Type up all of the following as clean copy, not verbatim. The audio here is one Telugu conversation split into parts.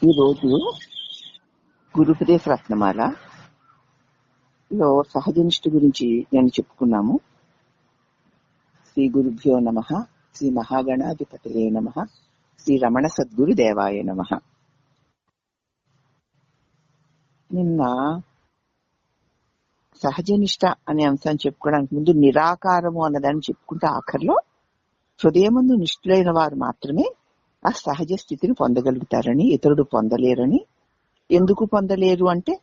ఈరోజు గురుపదేశ రత్నమాలలో సహజనిష్ట గురించి నేను చెప్పుకున్నాము. శ్రీ గురుభ్యో నమః, శ్రీ మహాగణాధిపతయే నమః, శ్రీ రమణ సద్గురు దేవాయ నమః. నిన్న సహజనిష్ట అనే అంశాన్ని చెప్పుకోవడానికి ముందు నిరాకారము అన్నదాన్ని చెప్పుకుంటే ఆఖరిలో హృదయమందు నిష్ఠులైన వారు మాత్రమే ఆ సహజ స్థితిని పొందగలుగుతారని, ఇతరుడు పొందలేరని. ఎందుకు పొందలేరు అంటే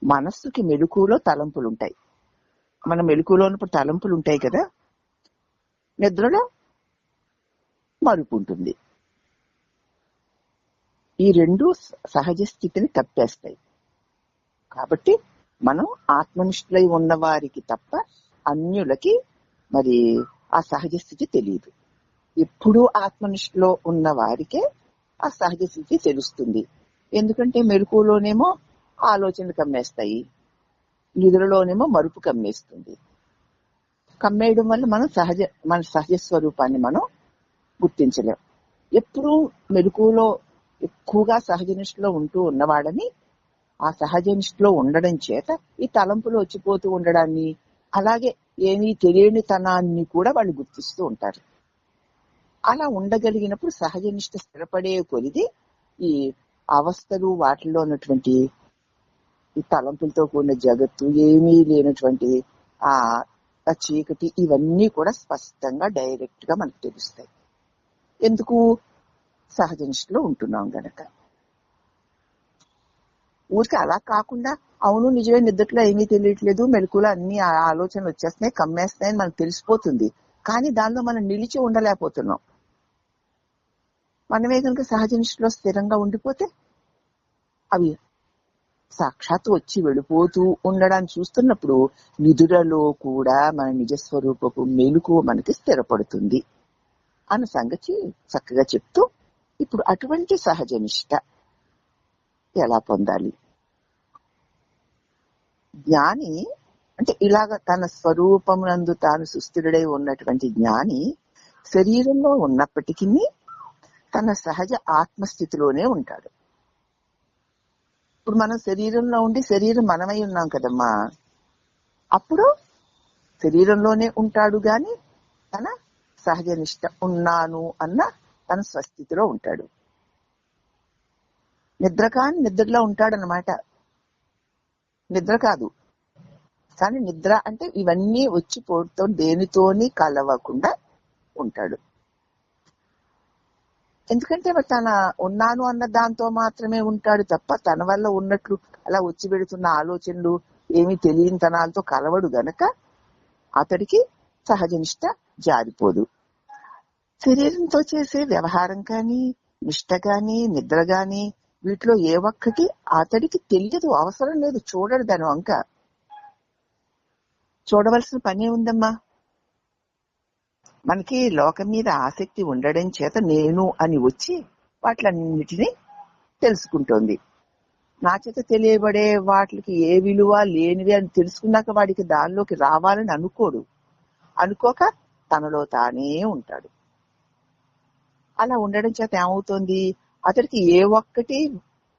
మనస్సుకి మెలకువలో తలంపులు ఉంటాయి. మన మెలకువలో ఉన్నప్పుడు తలంపులు ఉంటాయి కదా, నిద్రలో మరుపు ఉంటుంది. ఈ రెండు సహజ స్థితిని తప్పేస్తాయి. కాబట్టి మనం ఆత్మనిష్ఠులై ఉన్న వారికి తప్ప అన్యులకి మరి ఆ సహజ స్థితి తెలియదు. ఎప్పుడూ ఆత్మనిష్ఠలో ఉన్న వారికే ఆ సహజ స్థితి తెలుస్తుంది. ఎందుకంటే మెలకువలోనేమో ఆలోచనలు కమ్మేస్తాయి, నిద్రలోనేమో మరుపు కమ్మేస్తుంది. కమ్మేయడం వల్ల మన సహజ స్వరూపాన్ని మనం గుర్తించలేం. ఎప్పుడూ మెలకువలో ఎక్కువగా సహజనిష్ఠలో ఉంటూ ఉన్నవాడని, ఆ సహజనిష్ఠలో ఉండడం చేత ఈ తలంపులు వచ్చిపోతూ ఉండడాన్ని, అలాగే ఏమీ తెలియని తనాన్ని కూడా వాళ్ళు గుర్తిస్తూ ఉంటారు. అలా ఉండగలిగినప్పుడు సహజనిష్ఠ స్థిరపడే కొలిది ఈ అవస్థలు, వాటిల్లో ఉన్నటువంటి ఈ తలంపులతో కూడిన జగత్తు, ఏమీ లేనటువంటి ఆ చీకటి, ఇవన్నీ కూడా స్పష్టంగా డైరెక్ట్ గా మనకు తెలుస్తాయి. ఎందుకు? సహజనిష్ఠలో ఉంటున్నాం గనక. ఊరికి అలా కాకుండా అవును నిజమే నిద్రలో ఏమీ తెలియట్లేదు, మెలకువలో అన్ని ఆలోచనలు వచ్చేస్తున్నాయి, కమ్మేస్తున్నాయని మనకు తెలిసిపోతుంది. కానీ దానిలో మనం నిలిచి ఉండలేకపోతున్నాం. మనమే కనుక సహజనిష్ఠలో స్థిరంగా ఉండిపోతే అవి సాక్షాత్తు వచ్చి వెళ్ళిపోతూ ఉండడాన్ని చూస్తున్నప్పుడు నిదురలో కూడా మన నిజస్వరూపపు మెలకువ మనకి స్థిరపడుతుంది అన్న సంగతి చక్కగా చెప్తూ, ఇప్పుడు అటువంటి సహజనిష్ట ఎలా పొందాలి? జ్ఞాని అంటే ఇలాగ తన స్వరూపమునందు తాను సుస్థిరుడై ఉన్నటువంటి జ్ఞాని శరీరంలో ఉన్నప్పటికీ తన సహజ ఆత్మస్థితిలోనే ఉంటాడు. ఇప్పుడు మనం శరీరంలో ఉండి శరీరం మనమై ఉన్నాం కదమ్మా, అప్పుడు శరీరంలోనే ఉంటాడు గాని తన సహజనిష్ట ఉన్నాను అన్న తన స్వస్థితిలో ఉంటాడు. నిద్ర కాని నిద్రలో ఉంటాడనమాట. నిద్ర కాదు కానీ నిద్ర అంటే ఇవన్నీ వచ్చి పోతూ దేనితోని కలవకుండా ఉంటాడు. ఎందుకంటే తన ఉన్నాను అన్న దాంతో మాత్రమే ఉంటాడు తప్ప తన వల్ల ఉన్నట్లు అలా వచ్చి పెడుతున్న ఆలోచనలు ఏమీ తెలియని తనాలతో కలవడు గనక అతడికి సహజనిష్ట జారిపోదు. శరీరంతో చేసే వ్యవహారం కానీ, నిష్ట గాని, నిద్ర గాని, వీటిలో ఏ ఒక్కటి అతడికి తెలియదు, అవసరం లేదు, చూడడు. దాని వంక చూడవలసిన పనే ఉందమ్మా. మనకి లోకం మీద ఆసక్తి ఉండడం చేత నేను అని వచ్చి వాటిలన్నిటినీ తెలుసుకుంటోంది. నా చేత తెలియబడే వాటికి ఏ విలువ లేనివి అని తెలుసుకున్నాక వాడికి దానిలోకి రావాలని అనుకోడు. అనుకోక తనలో తానే ఉంటాడు. అలా ఉండడం చేత ఏమవుతోంది, అతడికి ఏ ఒక్కటి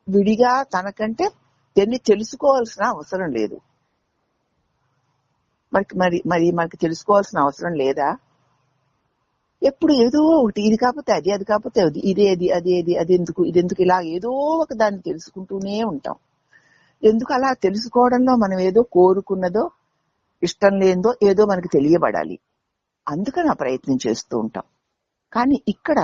విడిగా తనకంటే దాన్ని తెలుసుకోవాల్సిన అవసరం లేదు. మనకి తెలుసుకోవాల్సిన అవసరం లేదా? ఎప్పుడు ఏదో ఒకటి, ఇది కాకపోతే అది, అది కాకపోతే అది, ఇదేది అదేది, ఇదెందుకు ఇలా ఏదో ఒక దాన్ని తెలుసుకుంటూనే ఉంటాం. ఎందుకు అలా తెలుసుకోవడంలో మనం ఏదో కోరుకున్నదో ఇష్టం లేదో ఏదో మనకి తెలియబడాలి, అందుకని ఆ ప్రయత్నం చేస్తూ ఉంటాం. కానీ ఇక్కడ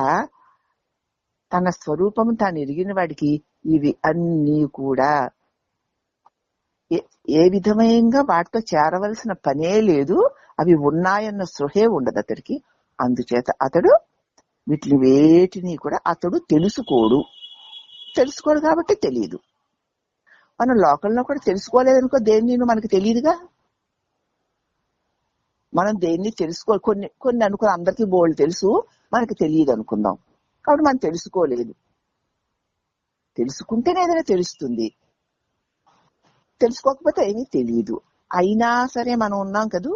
తన స్వరూపం తాను ఎరిగిన వాడికి ఇవి అన్నీ కూడా ఏ విధంగా వాటితో చేరవలసిన పనే లేదు, అవి ఉన్నాయన్న సృహే ఉండదు అతడికి. అందుచేత అతడు వీటిని వేటిని కూడా అతడు తెలుసుకోడు కాబట్టి తెలియదు. మనం లోకంలో కూడా తెలుసుకోలేదనుకో, దేన్ని మనకి తెలియదుగా. మనం దేన్ని కొన్ని అనుకో, అందరికీ బోల్డ్ తెలుసు, మనకి తెలియదు అనుకుందాం. కాబట్టి మనం తెలుసుకోలేదు. తెలుసుకుంటేనే ఏదైనా తెలుస్తుంది, తెలుసుకోకపోతే ఏమీ తెలియదు. అయినా సరే మనం ఉన్నాం కదూ,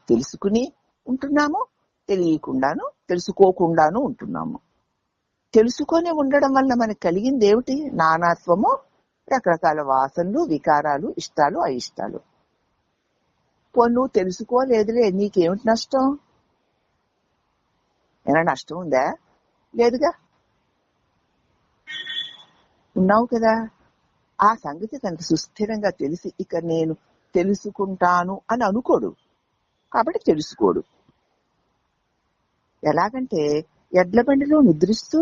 తెలుసుకుని ఉంటున్నాము, తెలియకుండాను తెలుసుకోకుండాను ఉంటున్నాము. తెలుసుకొని ఉండడం వల్ల మనకు కలిగింది ఏమిటి? నానాత్వము, రకరకాల వాసనలు, వికారాలు, ఇష్టాలు, అయిష్టాలు. నువ్వు తెలుసుకోలేదులే, నీకేమిటి నష్టం? ఏమైనా నష్టం ఉందా? లేదుగా. ఉన్నావు కదా. ఆ సంగతి తనకు సుస్థిరంగా తెలిసి ఇక నేను తెలుసుకుంటాను అని అనుకోడు, కాబట్టి తెలుసుకోడు. ఎలాగంటే ఎడ్ల బండిలో నిద్రిస్తూ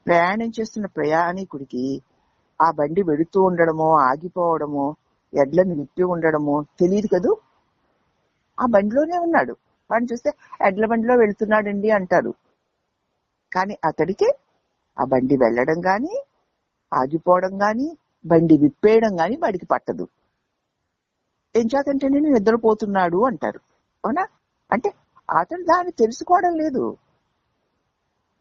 ప్రయాణం చేస్తున్న ప్రయాణికుడికి ఆ బండి వెడుతూ ఉండడమో, ఆగిపోవడమో, ఎడ్లను విప్పి ఉండడమో తెలియదు కదూ. ఆ బండిలోనే ఉన్నాడు. వాడిని చూస్తే ఎడ్ల బండిలో వెళుతున్నాడండి అంటారు. కానీ అతడికి ఆ బండి వెళ్ళడం గాని, ఆగిపోవడం గాని, బండి విప్పేయడం గాని వాడికి పట్టదు. ఏం చేతంటే నేను నిద్రపోతున్నాడు అంటారు. అవునా? అంటే అతడు దాన్ని తెలుసుకోవడం లేదు.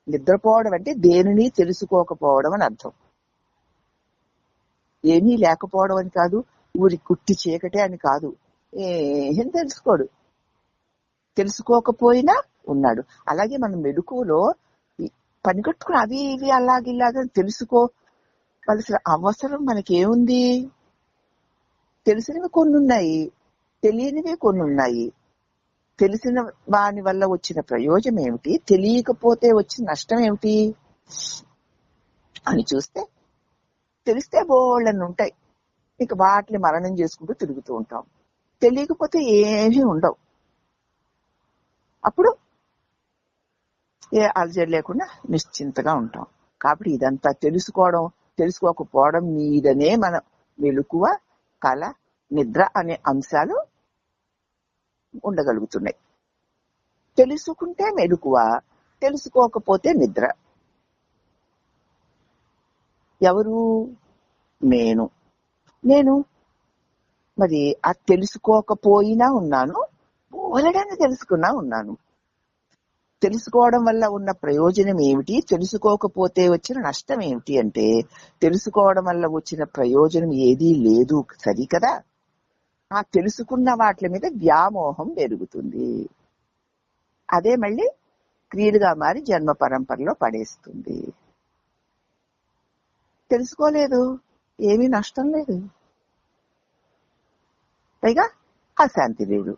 నిద్రపోవడం అంటే దేనిని తెలుసుకోకపోవడం అని అర్థం. ఏమీ లేకపోవడం అని కాదు, ఊరి కుట్టి చీకటే అని కాదు. ఏం తెలుసుకోడు. తెలుసుకోకపోయినా ఉన్నాడు. అలాగే మనం మెలకువలో పనిగట్టుకుని అవి ఇవి అలాగిలాగా తెలుసుకోవలసిన అవసరం మనకేముంది? తెలిసినవి కొన్ని ఉన్నాయి, తెలియనివి కొన్ని ఉన్నాయి. తెలిసిన వాని వల్ల వచ్చిన ప్రయోజనం ఏమిటి, తెలియకపోతే వచ్చిన నష్టం ఏమిటి అని చూస్తే తెలిస్తే బోళ్ళని ఉంటాయి. ఇక వాటిని మరణం చేసుకుంటూ తిరుగుతూ ఉంటాం. తెలియకపోతే ఏమీ ఉండవు. అప్పుడు ఏ అలజడి లేకుండా నిశ్చింతగా ఉంటాం. కాబట్టి ఇదంతా తెలుసుకోవడం, తెలుసుకోకపోవడం మీదనే మన మెలకువ, కళ, నిద్ర అనే అంశాలు ఉండగలుగుతున్నాయి. తెలుసుకుంటే మెలకువ, తెలుసుకోకపోతే నిద్ర. ఎవరు? నేను మరి అది తెలుసుకోకపోయినా ఉన్నాను, బోలెడని తెలుసుకున్నా ఉన్నాను. తెలుసుకోవడం వల్ల ఉన్న ప్రయోజనం ఏమిటి, తెలుసుకోకపోతే వచ్చిన నష్టం ఏమిటి అంటే తెలుసుకోవడం వల్ల వచ్చిన ప్రయోజనం ఏదీ లేదు, సరికదా. ఆ తెలుసుకున్న వాటి మీద వ్యామోహం పెరుగుతుంది. అదే మళ్ళీ క్రియలుగా మారి జన్మ పరంపరలో పడేస్తుంది. తెలుసుకోలేదు, ఏమీ నష్టం లేదు, పైగా అశాంతి లేదు.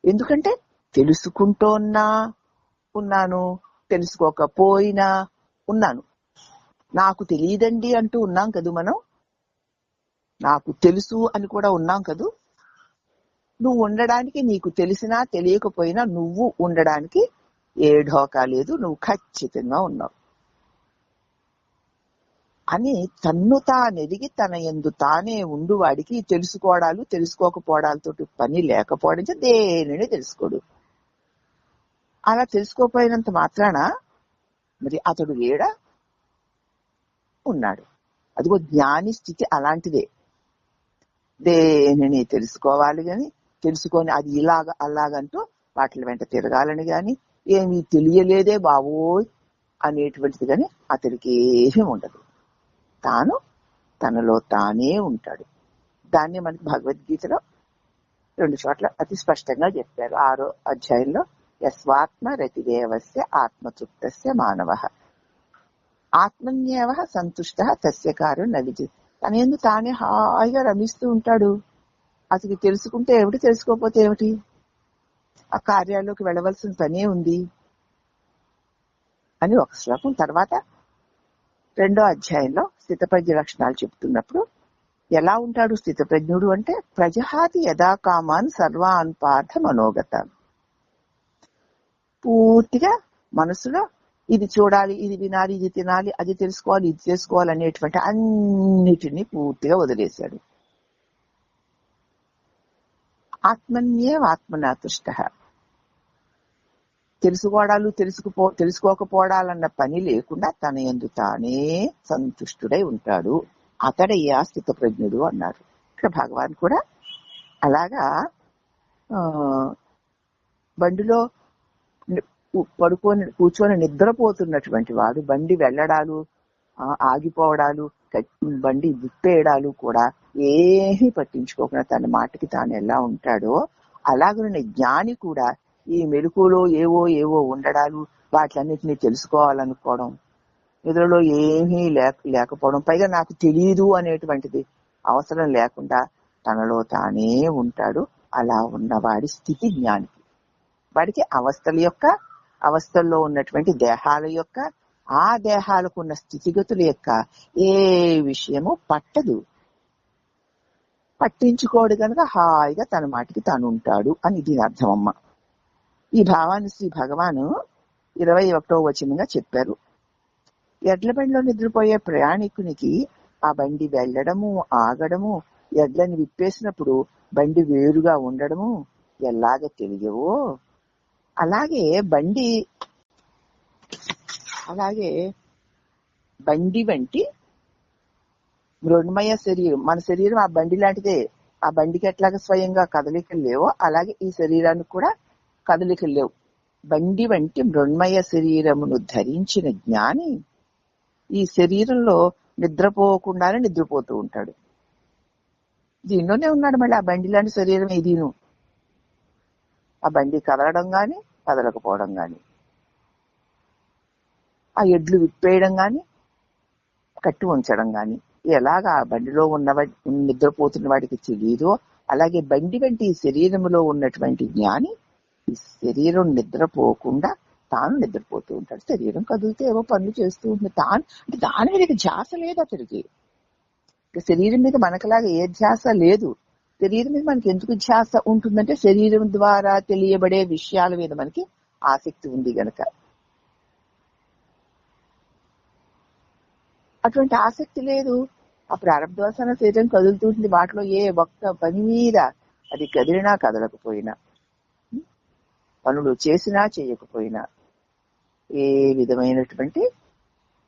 ఎందుకంటే తెలుసుకుంటోన్నా ఉన్నాను, తెలుసుకోకపోయినా ఉన్నాను. నాకు తెలియదండి అంటూ ఉన్నాం కదూ మనం, నాకు తెలుసు అని కూడా ఉన్నాం కదూ. నువ్వు ఉండడానికి, నీకు తెలిసినా తెలియకపోయినా నువ్వు ఉండడానికి ఏ ఢోకా లేదు, నువ్వు ఖచ్చితంగా ఉన్నావు అని తన్ను తానెదిగి తన యందు తానే ఉండు వాడికి తెలుసుకోవడాలు తెలుసుకోకపోవడాలతో పని లేకపోవడం దేనిని తెలుసుకోడు. అలా తెలుసుకోపోయినంత మాత్రాన మరి అతడు లేడా? ఉన్నాడు. అదిగో జ్ఞాని స్థితి అలాంటిదే. దేనిని తెలుసుకోవాలి గాని, తెలుసుకొని అది ఇలాగ అలాగంటూ వాటి వెంట తిరగాలని గాని, ఏమీ తెలియలేదే బావోయ్ అనేటువంటిది కానీ అతడికి ఏమీ ఉండదు. తాను తనలో తానే ఉంటాడు. దాన్ని మనకి భగవద్గీతలో 2 చోట్ల అతి స్పష్టంగా చెప్పారు. 6వ అధ్యాయంలో యస్వాత్మ రతిదేవస్య ఆత్మతృప్తస్య మానవః ఆత్మన్యేవ సంతుష్టః తస్య కార్యం న విద్యతే. తన యందు తానే హాయిగా రమిస్తూ ఉంటాడు. అతనికి తెలుసుకుంటే ఏమిటి, తెలుసుకోకపోతే ఏమిటి? ఆ కార్యాల్లోకి వెళ్ళవలసిన పనే ఉంది అని ఒక శ్లోకం. తర్వాత 2వ అధ్యాయంలో స్థితప్రజ్ఞ లక్షణాలు చెప్తున్నప్పుడు ఎలా ఉంటాడు స్థితప్రజ్ఞుడు అంటే, ప్రజహాతి యథా కామాన్ సర్వాన్ పార్థ మనోగతాన్. పూర్తిగా మనసులో ఇది చూడాలి, ఇది వినాలి, ఇది తినాలి, అది తెలుసుకోవాలి, ఇది చేసుకోవాలి అనేటువంటి అన్నిటినీ పూర్తిగా వదిలేశాడు. ఆత్మన్యేవ ఆత్మనా తుష్టః. తెలుసుకోవడాలు తెలుసుకోకపోవడాలన్న పని లేకుండా తన యందు తానే సంతుష్టుడై ఉంటాడు. అతడయ్యా స్థితప్రజ్ఞుడు అన్నారు. ఇక్కడ భగవాన్ కూడా అలాగా బండిలో కూర్చొని నిద్రపోతున్నటువంటి వాడు బండి వెళ్ళడాలు, ఆగిపోవడాలు, బండి విప్పేయడాలు కూడా ఏమీ పట్టించుకోకుండా తన మాటకి తాను ఎలా ఉంటాడో అలాగనే జ్ఞాని కూడా ఈ మెలకువలో ఏవో ఉండడాలు, వాటిలన్నిటినీ తెలుసుకోవాలనుకోవడం, నిద్రలో ఏమీ లేకపోవడం, పైగా నాకు తెలియదు అనేటువంటిది అవసరం లేకుండా తనలో తానే ఉంటాడు. అలా ఉన్నవాడి స్థితి జ్ఞానికి. వాడికి అవస్థల్లో ఉన్నటువంటి దేహాల యొక్క, ఆ దేహాలకు ఉన్న స్థితిగతుల యొక్క ఏ విషయము పట్టదు, పట్టించుకోడు కనుక హాయిగా తన మాటికి తాను ఉంటాడు అని దీని అర్థమమ్మ. ఈ భావాన్ని శ్రీ భగవాను 21వ వచనంగా చెప్పారు. ఎడ్ల బండిలో నిద్రపోయే ప్రయాణికునికి ఆ బండి వెళ్ళడము, ఆగడము, ఎడ్లని విప్పేసినప్పుడు బండి వేరుగా ఉండడము ఎలాగ తెలియవో, అలాగే బండి వంటి మృణ్మయ శరీరం, మన శరీరం ఆ బండి లాంటిదే. ఆ బండికి ఎట్లాగా స్వయంగా కదలికలు లేవో అలాగే ఈ శరీరానికి కూడా కదలికలు లేవు. బండి వంటి మృణ్మయ శరీరమును ధరించిన జ్ఞాని ఈ శరీరంలో నిద్రపోకుండానే నిద్రపోతూ ఉంటాడు. దీనిలోనే ఉన్నాడు మళ్ళీ ఆ బండి లాంటి శరీరం ఇదిను. ఆ బండి కదలడం గాని కదలకపోవడం గాని, ఆ ఎడ్లు విప్పేయడం గాని కట్టి ఉంచడం గాని, ఎలాగా ఆ బండిలో నిద్రపోతున్న వాడికి తెలియదో అలాగే బండి వంటి శరీరంలో ఉన్నటువంటి జ్ఞాని ఈ శరీరం నిద్రపోకుండా తాను నిద్రపోతూ ఉంటాడు. శరీరం కదిలితే ఏవో పనులు చేస్తూ ఉంటుంది. దాని మీద ధ్యాస లేదు అతడికి. శరీరం మీద మనకలాగా ఏ ధ్యాస లేదు. శరీరం మీద మనకి ఎందుకు ధ్యాస ఉంటుందంటే శరీరం ద్వారా తెలియబడే విషయాల మీద మనకి ఆసక్తి ఉంది గనక. అటువంటి ఆసక్తి లేదు. ఆ ప్రారంభదోషాల శరీరం కదులుతుంటుంది. వాటిలో ఏ ఒక్క పని మీద అది కదిలినా కదలకపోయినా, పనులు చేసినా చేయకపోయినా ఏ విధమైనటువంటి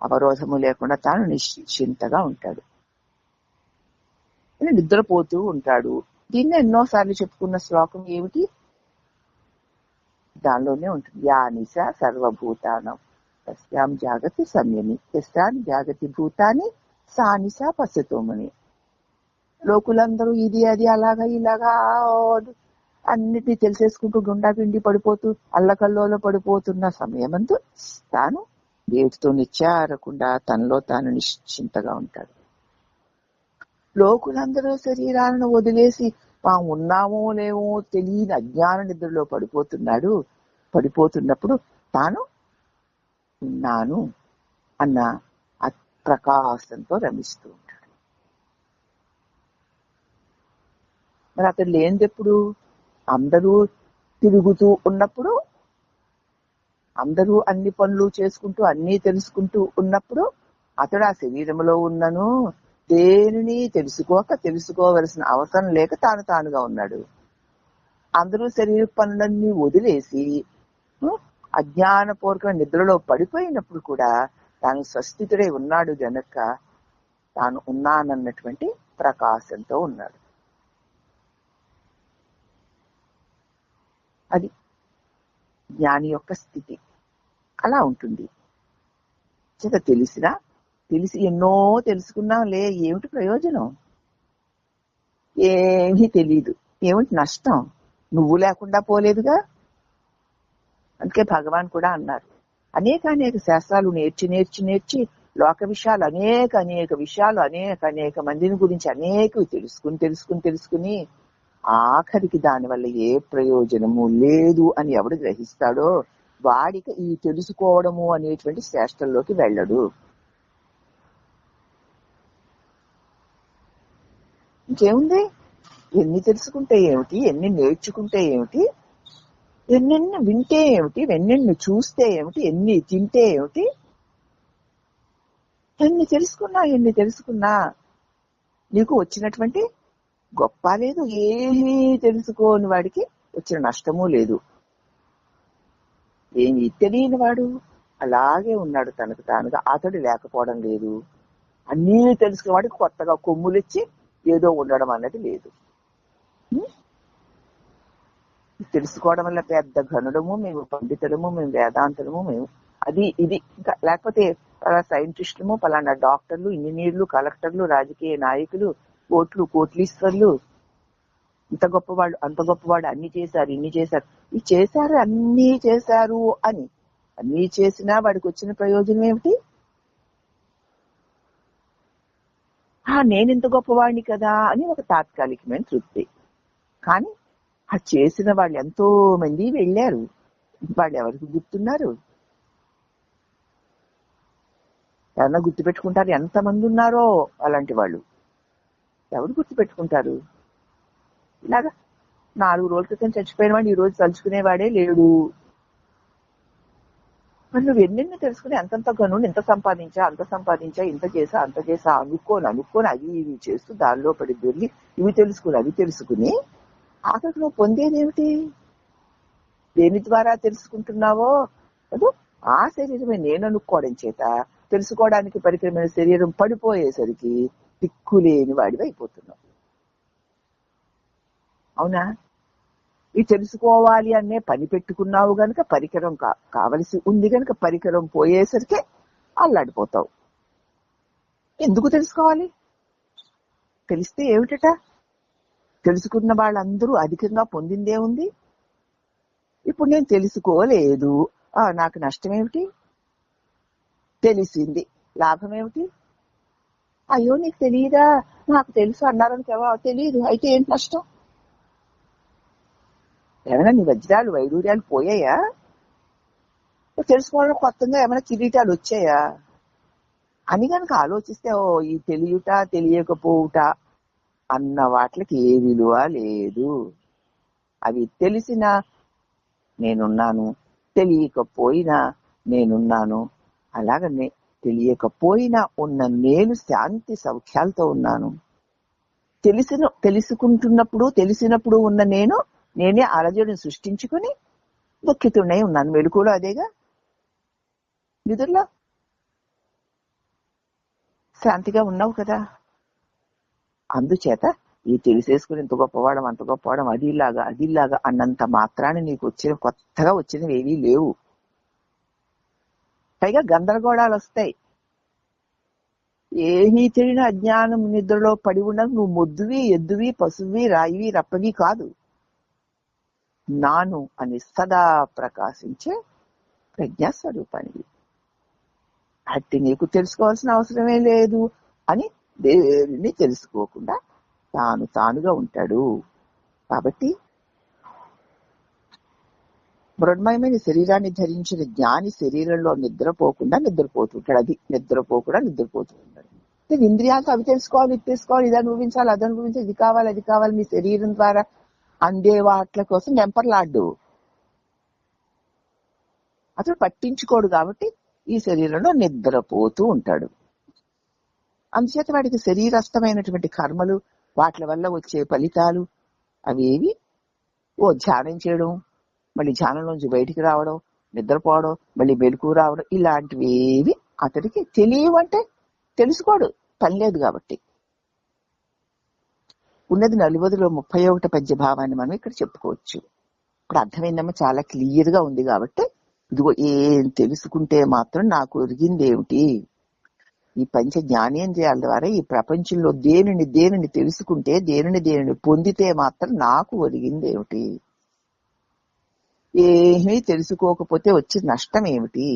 అవరోధము లేకుండా తాను నిశ్చింతగా ఉంటాడు, నిద్రపోతూ ఉంటాడు. దీన్ని ఎన్నోసార్లు చెప్పుకున్న శ్లోకం ఏమిటి? దానిలోనే ఉంటుంది. యా నిశ సర్వభూతానం తస్యాం జాగతి సంయమి తస్యాం జాగతి భూతాన్ని సా నిశ పశ్యతోమని. లోకులందరూ ఇది అది అలాగా ఇలాగా అన్నిటినీ తెలిసేసుకుంటూ గుండా పిండి పడిపోతూ అల్లకల్లోలో పడిపోతున్న సమయమందు తాను దేవుడితో నిశ్చారకుండా తనలో తాను నిశ్చింతగా ఉంటాడు. లోకులందరూ శరీరాలను వదిలేసి ఉన్నామో లేమో తెలియని అజ్ఞాన నిద్రలో పడిపోతున్నప్పుడు తాను ఉన్నాను అన్న ప్రకాశంతో రమిస్తూ ఉంటాడు. మరి అతడు లేనిదెప్పుడు? అందరూ తిరుగుతూ ఉన్నప్పుడు, అందరూ అన్ని పనులు చేసుకుంటూ అన్నీ తెలుసుకుంటూ ఉన్నప్పుడు అతడు ఆ శరీరంలో ఉన్నను దేనిని తెలుసుకోవలసిన అవసరం లేక తానుగా ఉన్నాడు. అందరూ శరీర పనులన్నీ వదిలేసి అజ్ఞానపూర్వక నిద్రలో పడిపోయినప్పుడు కూడా తాను స్వస్థితుడై ఉన్నాడు గనక తాను ఉన్నానన్నటువంటి ప్రకాశంతో ఉన్నాడు. అది జ్ఞాని యొక్క స్థితి. అలా ఉంటుంది. తెలిసి ఎన్నో తెలుసుకున్నాంలే, ఏమిటి ప్రయోజనం? ఏమీ తెలీదు, ఏమిటి నష్టం? నువ్వు లేకుండా పోలేదుగా. అందుకే భగవాన్ కూడా అన్నారు, అనేక శాస్త్రాలు నేర్చి లోక విషయాలు అనేక విషయాలు అనేక మందిని గురించి అనేకవి తెలుసుకుని ఆఖరికి దానివల్ల ఏ ప్రయోజనము లేదు అని ఎవడు గ్రహిస్తాడో వాడికి ఈ తెలుసుకోవడము అనేటువంటి శాస్త్రంలోకి వెళ్ళడు. ఇంకేముంది? ఎన్ని తెలుసుకుంటే ఏమిటి, ఎన్ని నేర్చుకుంటే ఏమిటి, ఎన్నెన్ని వింటే ఏమిటి, ఎన్నెన్ని చూస్తే ఏమిటి, ఎన్ని తింటే ఏమిటి, ఎన్ని తెలుసుకున్నా నీకు వచ్చినటువంటి గొప్ప లేదు. ఏమీ తెలుసుకోని వాడికి వచ్చిన నష్టము లేదు. ఏమి తెలియని వాడు అలాగే ఉన్నాడు తనకు తానుగా. అతడు లేకపోవడం లేదు. అన్నీ తెలుసుకున్న వాడికి కొత్తగా కొమ్ములిచ్చి ఏదో ఉండడం అన్నది లేదు. తెలుసుకోవడం వల్ల పెద్ద ఘనుడము, మేము పండితులము, మేము వేదాంతులము, మేము అది ఇది ఇంకా లేకపోతే సైంటిస్టులము, పలానా డాక్టర్లు, ఇంజనీర్లు, కలెక్టర్లు, రాజకీయ నాయకులు, కోట్లీశ్వర్లు, ఇంత గొప్పవాళ్ళు అంత గొప్పవాడు, అన్ని చేశారు ఇన్ని చేశారు, అన్నీ చేశారు అని అన్నీ చేసినా వాడికి వచ్చిన ప్రయోజనం ఏమిటి? నేను ఇంత గొప్పవాడిని కదా అని ఒక తాత్కాలికమైన తృప్తి. కానీ ఆ చేసిన వాళ్ళు ఎంతో మంది వెళ్ళారు. వాళ్ళు ఎవరికి గుర్తున్నారు? ఎవరన్నా గుర్తుపెట్టుకుంటారు? ఎంతమంది ఉన్నారో అలాంటి వాళ్ళు ఎవరు గుర్తుపెట్టుకుంటారు? ఇలాగా 4 రోజుల క్రితం చచ్చిపోయిన వాడు ఈ రోజు తలుచుకునేవాడే లేడు. మరి నువ్వు ఎన్నెన్ని తెలుసుకుని ఎంతంత గను ఇంత సంపాదించా, అంత సంపాదించా, ఇంత చేసా, అంత చేసా అనుకోని అవి ఇవి చేస్తూ దానిలో పడి దొరికి ఇవి తెలుసుకుని అవి తెలుసుకుని ఆఖరికి నువ్వు పొందేదేమిటి? దేని ద్వారా తెలుసుకుంటున్నావో అది ఆ శరీరమే నేను అనుకోవడం చేత తెలుసుకోవడానికి పరికరమైన శరీరం పడిపోయేసరికి దిక్కులేని వాడివి అయిపోతున్నావు. అవునా? ఇది తెలుసుకోవాలి అనే పని పెట్టుకున్నావు గనక పరికరం కావలసి ఉంది గనక పరికరం పోయేసరికి అల్లాడిపోతావు. ఎందుకు తెలుసుకోవాలి? తెలిస్తే ఏమిటట? తెలుసుకున్న వాళ్ళందరూ అధికంగా పొందిందే ఉంది. ఇప్పుడు నేను తెలుసుకోలేదు, నాకు నష్టం ఏమిటి? తెలిసింది, లాభం ఏమిటి? అయ్యో నీకు తెలియదా, నాకు తెలుసు అన్నారని తెలియదు, అయితే ఏంటి నష్టం? ఏమైనా నీ వజ్రాలు వైడూర్యాలు పోయాయా? తెలుసుకోవడం కొత్తగా ఏమైనా కిరీటాలు వచ్చాయా అని కనుక ఆలోచిస్తే ఈ తెలియట తెలియకపోవుట అన్న వాటికి ఏ విలువ లేదు. అవి తెలిసినా నేనున్నాను, తెలియకపోయినా నేనున్నాను. అలాగనే తెలియకపోయినా ఉన్న నేను శాంతి సౌఖ్యాలతో ఉన్నాను. తెలిసినప్పుడు ఉన్న నేనే అలజడిని సృష్టించుకుని దుఃఖితుడై ఉన్నాను. మెలకువలో అదేగా, నిద్రలో శాంతిగా ఉన్నావు కదా. అందుచేత ఈ తెలిసేసుకుని ఇంత గొప్పవాడం అంత గొప్పవాడం అదిలాగా అన్నంత మాత్రాన్ని నీకు కొత్తగా వచ్చినవి ఏవీ లేవు. పైగా గందరగోళాలు వస్తాయి. ఏమీ తెలియని అజ్ఞానం నిద్రలో పడి ఉండదు. నువ్వు మొద్దువి, ఎద్దువి, పశువి, రాయివి, రప్పవి కాదు. నాను అని సదా ప్రకాశించే ప్రజ్ఞాస్వరూపానివి. అట్టి నీకు తెలుసుకోవాల్సిన అవసరమే లేదు అని దేనిని తెలుసుకోకుండా తానుగా ఉంటాడు. కాబట్టి మృణ్మయమైన శరీరాన్ని ధరించిన జ్ఞాని శరీరంలో నిద్రపోతుంటాడు. అది నిద్రపోతుంటాడు. ఇంద్రియాలతో అవి తెలుసుకోవాలి, ఇది తెలుసుకోవాలి, ఇది అనుభవించాలి, అది అనుభవించాలి, ఇది కావాలి, అది కావాలి. మీ శరీరం ద్వారా అందే వాట్ల కోసం వెంపర్లాడ్డు. అతడు పట్టించుకోడు కాబట్టి ఈ శరీరంలో నిద్రపోతూ ఉంటాడు. అందుచేత వాడికి శరీరస్థమైనటువంటి కర్మలు, వాటి వల్ల వచ్చే ఫలితాలు అవేవి ధ్యానం చేయడం, మళ్ళీ ధ్యానంలోంచి బయటికి రావడం, నిద్రపోవడం, మళ్ళీ మెలకు రావడం, ఇలాంటివేవి అతడికి తెలియవంటే తెలుసుకోడు, పని లేదు కాబట్టి. ఉన్నది 40లో 31 పద్య భావాన్ని మనం ఇక్కడ చెప్పుకోవచ్చు. ఇప్పుడు అర్థమైందమ్మా, చాలా క్లియర్ గా ఉంది కాబట్టి. ఇదిగో ఏం తెలుసుకుంటే మాత్రం నాకు ఒరిగింది ఏమిటి? ఈ పంచ జ్ఞానేంద్రియాల ద్వారా ఈ ప్రపంచంలో దేనిని తెలుసుకుంటే, దేనిని పొందితే మాత్రం నాకు ఒరిగింది ఏమిటి? ఏమీ తెలుసుకోకపోతే వచ్చే నష్టం ఏమిటి?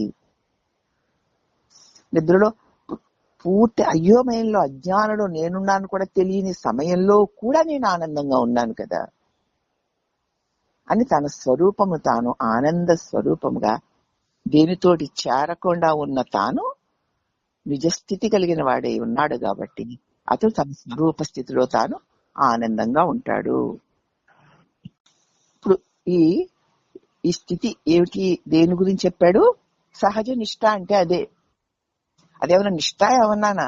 నిద్రలో పూర్తి అయోమయంలో, అజ్ఞానంలో నేనున్నాను కూడా తెలియని సమయంలో కూడా నేను ఆనందంగా ఉన్నాను కదా అని తన స్వరూపము తాను ఆనంద స్వరూపముగా దేనితోటి చేరకుండా ఉన్న తాను నిజస్థితి కలిగిన వాడై ఉన్నాడు కాబట్టి అతడు తన స్వరూప స్థితిలో తాను ఆనందంగా ఉంటాడు. ఇప్పుడు ఈ స్థితి ఏమిటి, దేని గురించి చెప్పాడు? సహజ నిష్ఠ అంటే అదేమన్నా నిష్ఠ ఏమన్నానా?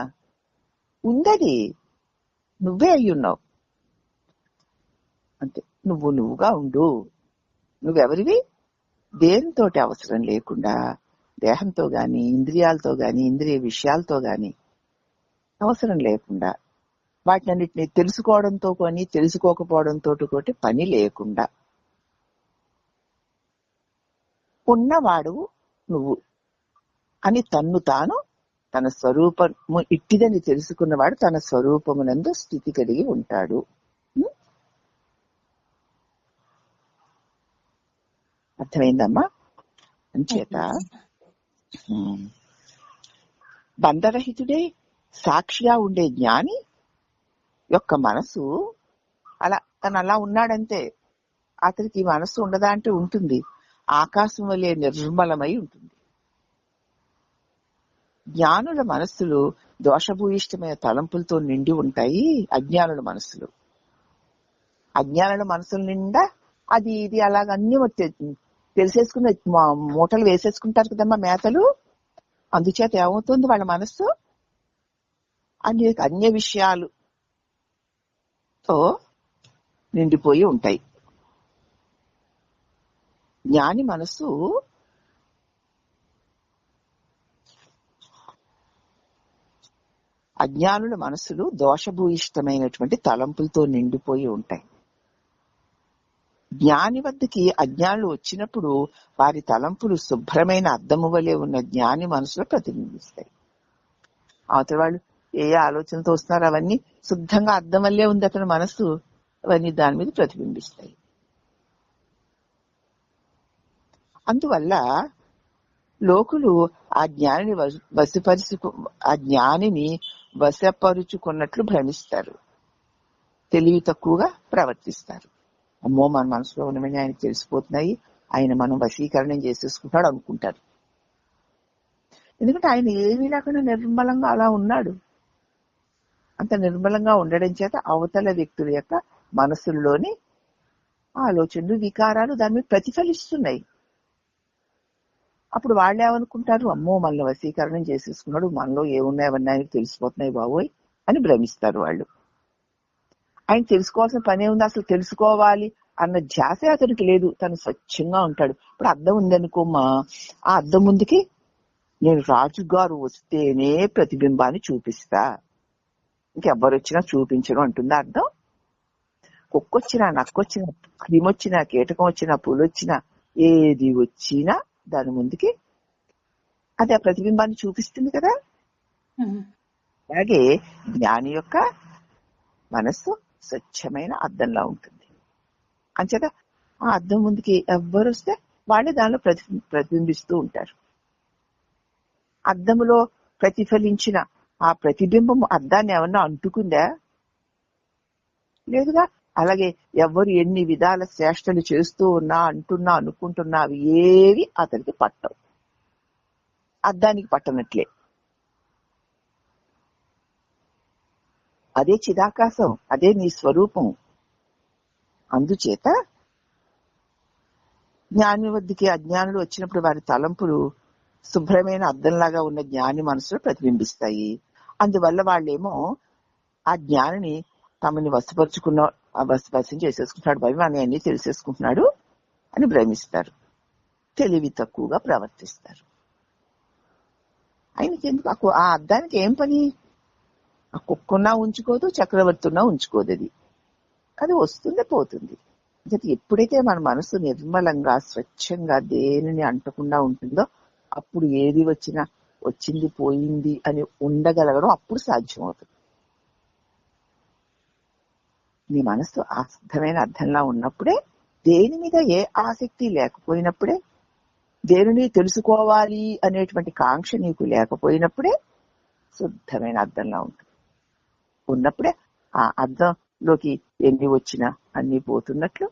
ఉందది, నువ్వే అయ్యున్నావు అంతే. నువ్వుగా ఉండు. నువ్వెవరివి? దేనితోటి అవసరం లేకుండా, దేహంతో గాని, ఇంద్రియాలతో గాని, ఇంద్రియ విషయాలతో గాని అవసరం లేకుండా, వాటినన్నిటిని తెలుసుకోవడంతో కానీ తెలుసుకోకపోవడంతో కూడా పని లేకుండా ఉన్నవాడు నువ్వు అని తన్ను తాను తన స్వరూపము ఇట్టిదని తెలుసుకున్నవాడు తన స్వరూపమునందు స్థితి కలిగి ఉంటాడు. అర్థమైందమ్మా? అంచేత బంధరహితుడే సాక్షిగా ఉండే జ్ఞాని యొక్క మనసు తను అలా ఉన్నాడంతే. అతనికి మనసు ఉండదా అంటే ఉంటుంది. ఆకాశం వలె నిర్మలమై ఉంటుంది. జ్ఞానుల మనస్సులు దోషభూయిష్టమైన తలంపులతో నిండి ఉంటాయి. అజ్ఞానుల మనస్సులు మనసుల నిండా అది ఇది అలాగన్నీ తెలిసేసుకుని మూటలు వేసేసుకుంటారు కదమ్మా మేతలు. అందుచేత ఏమవుతుంది, వాళ్ళ మనస్సు అన్య విషయాలుతో నిండిపోయి ఉంటాయి. జ్ఞాని మనసు అజ్ఞానుల మనసులు దోషభూయిష్టమైనటువంటి తలంపులతో నిండిపోయి ఉంటాయి. జ్ఞాని వద్దకి అజ్ఞానులు వచ్చినప్పుడు వారి తలంపులు శుభ్రమైన అద్దము వలె ఉన్న జ్ఞాని మనసులో ప్రతిబింబిస్తాయి. అవతల వాళ్ళు ఏ ఆలోచనతో వస్తున్నారు అవన్నీ శుద్ధంగా అద్దం వల్లే ఉంది అతని మనసు, అవన్నీ దాని మీద ప్రతిబింబిస్తాయి. అందువల్ల లోకులు ఆ జ్ఞానిని వశపరుచుకున్నట్లు భ్రమిస్తారు, తెలివి తక్కువగా ప్రవర్తిస్తారు. అమ్మో, మన మనసులో ఉన్నవన్నీ ఆయనకు తెలిసిపోతున్నాయి, ఆయన మనం వశీకరణం చేసేసుకుంటాడు అనుకుంటారు. ఎందుకంటే ఆయన ఏమీ లేకుండా నిర్మలంగా అలా ఉన్నాడు. అంత నిర్మలంగా ఉండడం చేత అవతల వ్యక్తుల యొక్క మనసుల్లోని ఆలోచనలు, వికారాలు దాని మీద ప్రతిఫలిస్తున్నాయి. అప్పుడు వాళ్ళు ఏమనుకుంటారు, అమ్మో మనల్ని వశీకరణం చేసేసుకున్నాడు, మనలో ఏమున్నాయి అవన్నీ ఆయనకు తెలిసిపోతున్నాయి బాబోయ్ అని భ్రమిస్తారు వాళ్ళు. ఆయన తెలుసుకోవాల్సిన పనే ఉంది, అసలు తెలుసుకోవాలి అన్న ధ్యాసే అతనికి లేదు. తను స్వచ్ఛంగా ఉంటాడు. ఇప్పుడు అద్దం ఉందనుకోమ్మా, ఆ అద్దం ముందుకి నేను రాజుగారు వస్తేనే ప్రతిబింబాన్ని చూపిస్తా, ఇంకెవ్వరు వచ్చినా చూపించను అంటుందా అర్థం? కుక్కొచ్చినా, నక్కొచ్చినా, క్రిమొచ్చినా, కీటకం వచ్చినా, పులొచ్చినా, ఏది వచ్చినా దాని ముందుకి అది ఆ ప్రతిబింబాన్ని చూపిస్తుంది కదా. అలాగే జ్ఞాని యొక్క మనస్సు స్వచ్ఛమైన అద్దంలా ఉంటుంది. అంచేత ఆ అద్దం ముందుకి ఎవ్వరు వస్తే వాళ్ళే దానిలో ప్రతిబింబిస్తూ ఉంటారు. అద్దములో ప్రతిఫలించిన ఆ ప్రతిబింబం అద్దాన్ని ఏమన్నా అంటుకుందా? లేదుగా. అలాగే ఎవరు ఎన్ని విధాల చేష్టలు చేస్తూ ఉన్నా, అంటున్నా, అనుకుంటున్నా అవి ఏవి అతనికి పట్టవు, అద్దానికి పట్టనట్లే. అదే చిదాకాశం, అదే నీ స్వరూపం. అందుచేత జ్ఞాని వద్దకి అజ్ఞానులు వచ్చినప్పుడు వారి తలంపులు శుభ్రమైన అద్దంలాగా ఉన్న జ్ఞాని మనసులో ప్రతిబింబిస్తాయి. అందువల్ల వాళ్ళేమో ఆ జ్ఞానిని తమని వశం చేసేసుకుంటున్నాడు, భవిమాన్ని అన్ని తెలిసేసుకుంటున్నాడు అని భ్రమిస్తారు, తెలివి తక్కువగా ప్రవర్తిస్తారు. ఆయనకి ఎందుకు ఆ అద్దానికి ఏం పని? ఆ కుక్కున్నా ఉంచుకోదు, చక్రవర్తున్నా ఉంచుకోదు. అది వస్తుంది పోతుంది. ఎప్పుడైతే మన మనసు నిర్మలంగా స్వచ్ఛంగా దేనిని అంటకుండా ఉంటుందో అప్పుడు ఏది వచ్చినా వచ్చింది పోయింది అని ఉండగలగడం అప్పుడు సాధ్యం అవుతుంది. నీ మనసు ఆసిద్ధమైన అర్థంలా ఉన్నప్పుడే, దేని మీద ఏ ఆసక్తి లేకపోయినప్పుడే, దేనిని తెలుసుకోవాలి అనేటువంటి కాంక్ష నీకు లేకపోయినప్పుడే శుద్ధమైన అర్థంలా ఉంటుంది. ఉన్నప్పుడే ఆ అర్థంలోకి ఎన్ని వచ్చినా అన్ని పోతున్నట్లు,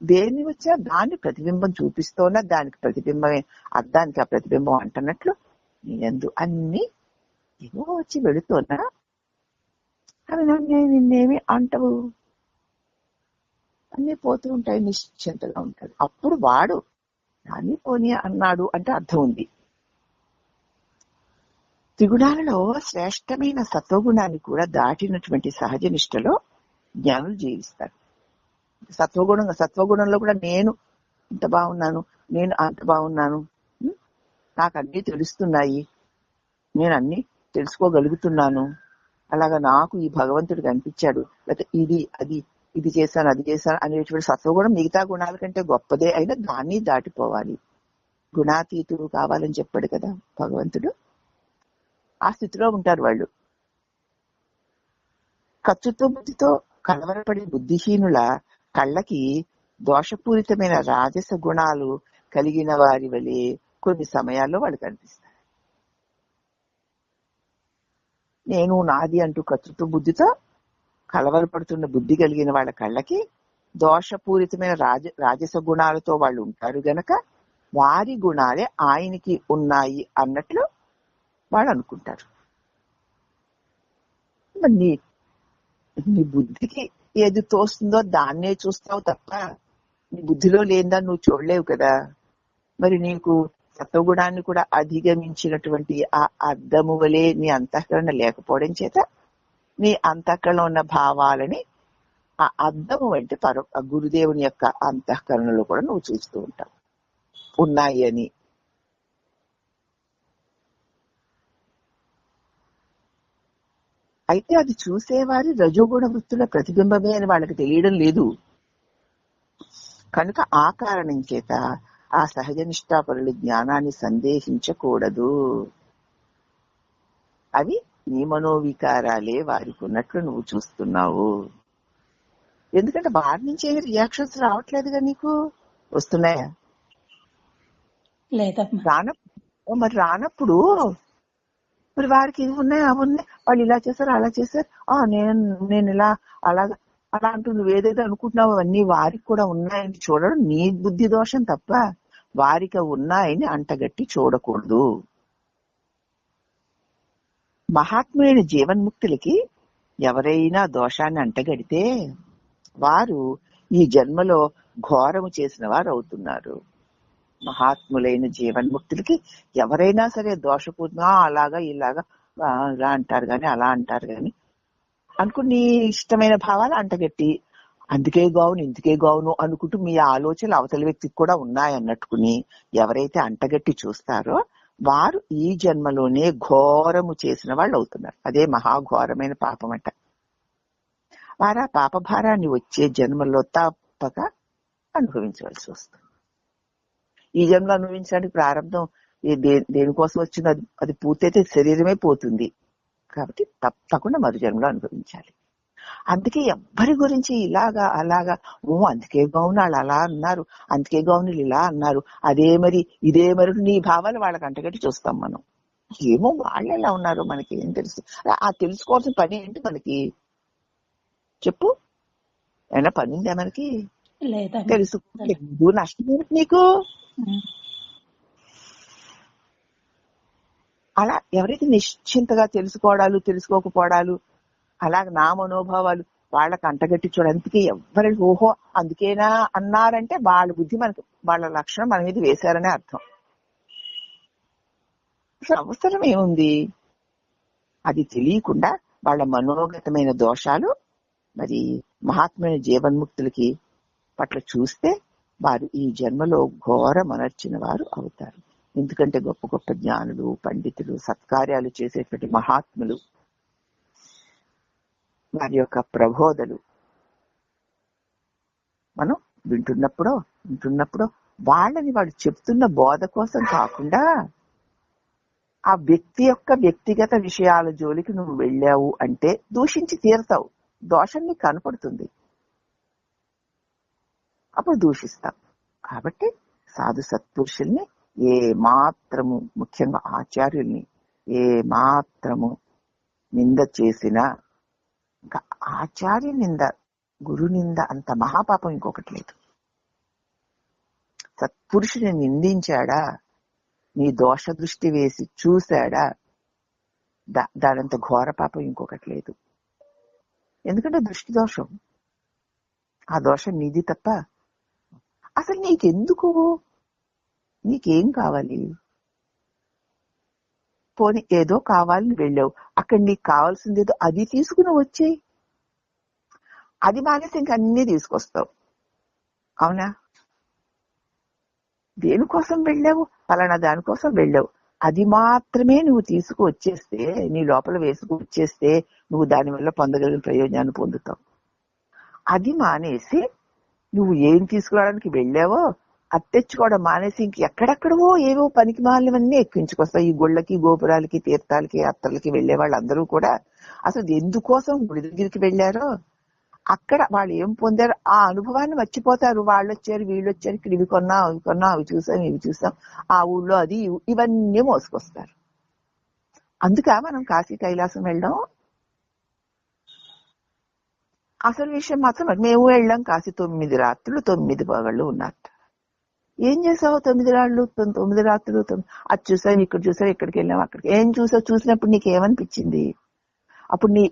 దేన్ని వచ్చినా దాన్ని ప్రతిబింబం చూపిస్తోన్నా దానికి ప్రతిబింబమే అర్థానికి ఆ ప్రతిబింబం అంటున్నట్లు నీ యందు అన్ని ఏవో వచ్చి వెళుతున్నా అవి నిన్నేమి అంటవు, అన్ని పోతూ ఉంటాయి, నిశ్చింతగా ఉంటాడు. అప్పుడు వాడు దాన్ని పోనీ అన్నాడు అంటే అర్థం ఉంది. త్రిగుణాలలో శ్రేష్టమైన సత్వగుణాన్ని కూడా దాటినటువంటి సహజ నిష్టలో జ్ఞానులు జీవిస్తారు. సత్వగుణంలో కూడా నేను ఇంత బాగున్నాను, నేను అంత బాగున్నాను, నాకు అన్నీ తెలుస్తున్నాయి, నేను అన్ని తెలుసుకోగలుగుతున్నాను, అలాగా నాకు ఈ భగవంతుడు కనిపించాడు, లేకపోతే ఇది చేశాను అది చేశాను అనేటువంటి సత్వగుణం మిగతా గుణాల కంటే గొప్పదే అయినా దాన్ని దాటిపోవాలి. గుణాతీతుడు కావాలని చెప్పాడు కదా భగవంతుడు. ఆ స్థితిలో ఉంటారు వాళ్ళు. కర్తృత్వ బుద్ధితో కలవరపడే బుద్ధిహీనుల కళ్ళకి దోషపూరితమైన రాజస గుణాలు కలిగిన వారి వలె కొన్ని సమయాల్లో వాళ్ళు కనిపిస్తారు. నేను నాది అంటూ కర్తృత్వ బుద్ధితో కలవరపడుతున్న బుద్ధి కలిగిన వాళ్ళ కళ్ళకి దోషపూరితమైన రాజస గుణాలతో వాళ్ళు ఉంటారు గనక వారి గుణాలే ఆయనకి ఉన్నాయి అన్నట్లు వాళ్ళు అనుకుంటారు. నీ నీ బుద్ధికి ఏది తోస్తుందో దాన్నే చూస్తావు తప్ప నీ బుద్ధిలో లేనిదా నువ్వు చూడలేవు కదా. మరి నీకు సత్వగుణాన్ని కూడా అధిగమించినటువంటి ఆ అద్దము వలె నీ అంతఃకరణ లేకపోవడం చేత నీ అంతఃకరణ ఉన్న భావాలని ఆ అద్దము వంటి గురుదేవుని యొక్క అంతఃకరణలో కూడా నువ్వు చూస్తూ ఉంటావు ఉన్నాయి అని. అయితే అది చూసేవారి రజోగుణ వృత్తుల ప్రతిబింబమే అని వాళ్ళకి తెలియడం లేదు కనుక ఆ కారణం చేత ఆ సహజ నిష్ఠాపరులు జ్ఞానాన్ని సందేహించకూడదు. అవి నీ మనోవికారాలే వారికి ఉన్నట్లు నువ్వు చూస్తున్నావు. ఎందుకంటే వారి నుంచి ఏమి రియాక్షన్స్ రావట్లేదుగా, నీకు వస్తున్నాయా? మరి రానప్పుడు మరి వారికి ఇవి ఉన్నాయి అవి ఉన్నాయి, వాళ్ళు ఇలా చేశారు అలా చేశారు, నేను ఇలా అలాగా అలా అంటూ నువ్వు ఏదైతే అనుకుంటున్నావు అవన్నీ వారికి కూడా ఉన్నాయని చూడడం నీ బుద్ధి దోషం తప్ప వారికి ఉన్నాయని అంటగట్టి చూడకూడదు. మహాత్ములైన జీవన్ముక్తులకి ఎవరైనా దోషాన్ని అంటగడితే వారు ఈ జన్మలో ఘోరము చేసిన వారు అవుతున్నారు. మహాత్ములైన జీవన్ముక్తులకి ఎవరైనా సరే దోషపూర్ణంగా అలాగా ఇలాగా ఇలా అంటారు గాని అలా అంటారు గాని అనుకుని ఇష్టమైన భావాలు అంటగట్టి అందుకే గావును ఇందుకే గావును అనుకుంటూ మీ ఆలోచనలు అవతల వ్యక్తికి కూడా ఉన్నాయన్నట్టుకుని ఎవరైతే అంటగట్టి చూస్తారో వారు ఈ జన్మలోనే ఘోరము చేసిన వాళ్ళు అవుతున్నారు. అదే మహాఘోరమైన పాపం అంట. వారు ఆ పాపభారాన్ని వచ్చే జన్మలో తప్పక అనుభవించవలసి వస్తుంది. ఈ జన్మలో అనుభవించడానికి ప్రారంభం దేనికోసం వచ్చిందో అది పూర్తయితే శరీరమే పోతుంది కాబట్టి తప్పకుండా మరు జన్మలో అనుభవించాలి. అందుకే ఎవ్వరి గురించి ఇలాగా అలాగా అందుకే గౌనాలు అలా అన్నారు, అందుకే గౌనులు ఇలా అన్నారు, అదే మరి ఇదే మరి నీ భావాలు వాళ్ళకి అంటగట్టి చూస్తాం మనం. ఏమో వాళ్ళు ఎలా ఉన్నారో మనకి ఏం తెలుసు? ఆ తెలుసుకోవాల్సిన పని ఏంటి మనకి? చెప్పు, ఏమైనా పని ఉందా మనకి? తెలుసు నష్టం ఏమిటి నీకు? అలా ఎవరైతే నిశ్చింతగా తెలుసుకోవడాలు తెలుసుకోకపోవడాలు అలాగే నా మనోభావాలు వాళ్ళకి అంటగట్టి చూడడానికి ఎవరి ఓహో అందుకేనా అన్నారంటే వాళ్ళ బుద్ధి మనకి వాళ్ళ లక్షణం మన మీద వేశారనే అర్థం. అవసరం ఏముంది? అది తెలియకుండా వాళ్ళ మనోగతమైన దోషాలు మరి మహాత్మైన జీవన్ముక్తులకి పట్ల చూస్తే వారు ఈ జన్మలో ఘోరమనర్చిన వారు అవుతారు. ఎందుకంటే గొప్ప గొప్ప జ్ఞానులు, పండితులు, సత్కార్యాలు చేసేటువంటి మహాత్ములు వారి యొక్క ప్రబోధలు మనం వింటున్నప్పుడు వాళ్ళని వాళ్ళు చెప్తున్న బోధ కోసం కాకుండా ఆ వ్యక్తి యొక్క వ్యక్తిగత విషయాల జోలికి నువ్వు వెళ్ళావు అంటే దూషించి తీరుతావు. దోషం నీకు కనపడుతుంది, అప్పుడు దూషిస్తావు. కాబట్టి సాధు సత్పురుషుల్ని ఏ మాత్రము, ముఖ్యంగా ఆచార్యుల్ని ఏ మాత్రము నింద చేసినా, ఇంకా ఆచార్య నింద, గురు నింద అంత మహాపాపం ఇంకొకటి లేదు. సత్పురుషుని నిందించాడా, నీ దోష దృష్టి వేసి చూశాడా, దానంత ఘోర పాపం ఇంకొకటి లేదు. ఎందుకంటే దృష్టి దోషం, ఆ దోషం నీది తప్ప అసలు నీకెందుకు? నీకేం కావాలి? పోనీ ఏదో కావాలని వెళ్ళావు, అక్కడ నీకు కావాల్సింది ఏదో అది తీసుకుని వచ్చేయి. అది మానేసి ఇంక అన్నీ తీసుకొస్తావు. అవునా? దేనికోసం వెళ్ళావు? ఫలానా దానికోసం వెళ్ళావు, అది మాత్రమే నువ్వు తీసుకు వచ్చేస్తే, నీ లోపల వేసుకు వచ్చేస్తే నువ్వు దానివల్ల పొందగలిగిన ప్రయోజనాన్ని పొందుతావు. అది మానేసి నువ్వు ఏం తీసుకురావడానికి వెళ్ళావో అది తెచ్చుకోవడం మానేసి ఇంకెక్కడెక్కడవో ఏవో పనికి మాలినవన్నీ ఎక్కించుకొస్తావు. ఈ గుళ్ళకి, గోపురాలకి, తీర్థాలకి, యాత్రలకి వెళ్లే వాళ్ళందరూ కూడా అసలు ఎందుకోసం గుడి దగ్గరికి వెళ్ళారో అక్కడ వాళ్ళు ఏం పొందారు ఆ అనుభవాన్ని మర్చిపోతారు. వాళ్ళు వచ్చారు, వీళ్ళు వచ్చారు, ఇక్కడ ఇవి కొన్నాం, అవి కొన్నాం, అవి చూసాం, ఇవి చూసాం, ఆ ఊళ్ళో అది ఇవన్నీ మోసుకొస్తారు. అందుక మనం కాశీ కైలాసం వెళ్ళడం. అసలు విషయం మాత్రం మేము వెళ్ళాం కాశీ 9 రాత్రులు 9 పగళ్ళు ఉన్నట్టు. ఏం చేసావు 9 రాళ్ళు 9 రాత్రులు అది చూసావు, ఇక్కడ చూసావు, ఇక్కడికి వెళ్ళాం, అక్కడికి ఏం చూసావు? చూసినప్పుడు నీకు ఏమనిపించింది? అప్పుడు నీ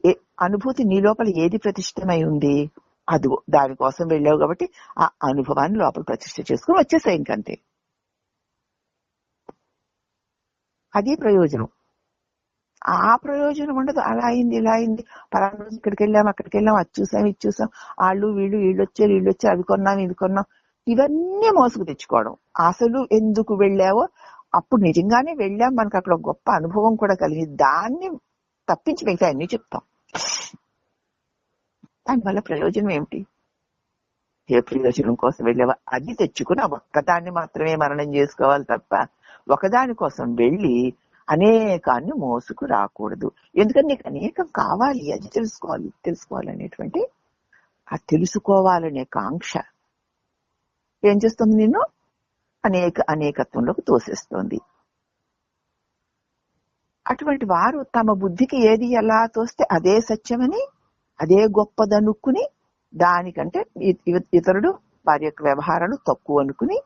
అనుభూతి నీ లోపల ఏది ప్రతిష్టమై ఉంది? అదిగో దానికోసం వెళ్ళావు కాబట్టి ఆ అనుభవాన్ని లోపల ప్రతిష్ఠ చేసుకుని వచ్చేసాయి. ఇంకంతే, అది ప్రయోజనం. ఆ ప్రయోజనం ఉండదు. అలా అయింది, ఇలా అయింది, పలానా రోజు ఇక్కడికి వెళ్ళాం, అక్కడికి వెళ్ళాం, అది చూసాం, ఇది చూసాం, వాళ్ళు వీళ్ళు వచ్చారు, అవి కొన్నాం, ఇది కొన్నాం, ఇవన్నీ మోసుకు తెచ్చుకోవడం. అసలు ఎందుకు వెళ్ళావో అప్పుడు నిజంగానే వెళ్ళాం, మనకు అక్కడ గొప్ప అనుభవం కూడా కలిగింది, దాన్ని తప్పించి మిగతా అన్ని చెప్తాం. దానివల్ల ప్రయోజనం ఏమిటి? ఏ ప్రయోజనం కోసం వెళ్ళావా అది తెచ్చుకుని ఒక్కదాన్ని మాత్రమే మననం చేసుకోవాలి తప్ప ఒకదాని కోసం వెళ్ళి అనేకాన్ని మోసుకు రాకూడదు. ఎందుకంటే నీకు అనేకం కావాలి, అది తెలుసుకోవాలనేటువంటి ఆ తెలుసుకోవాలనే కాంక్ష ఏం చేస్తుంది? నిన్ను అనేకత్వంలోకి తోసేస్తోంది. అటువంటి వారు తమ బుద్ధికి ఏది ఎలా తోస్తే అదే సత్యమని, అదే గొప్పదనుకుని, దానికంటే ఇతరుడు వారి యొక్క వ్యవహారాలు తక్కువ అనుకుని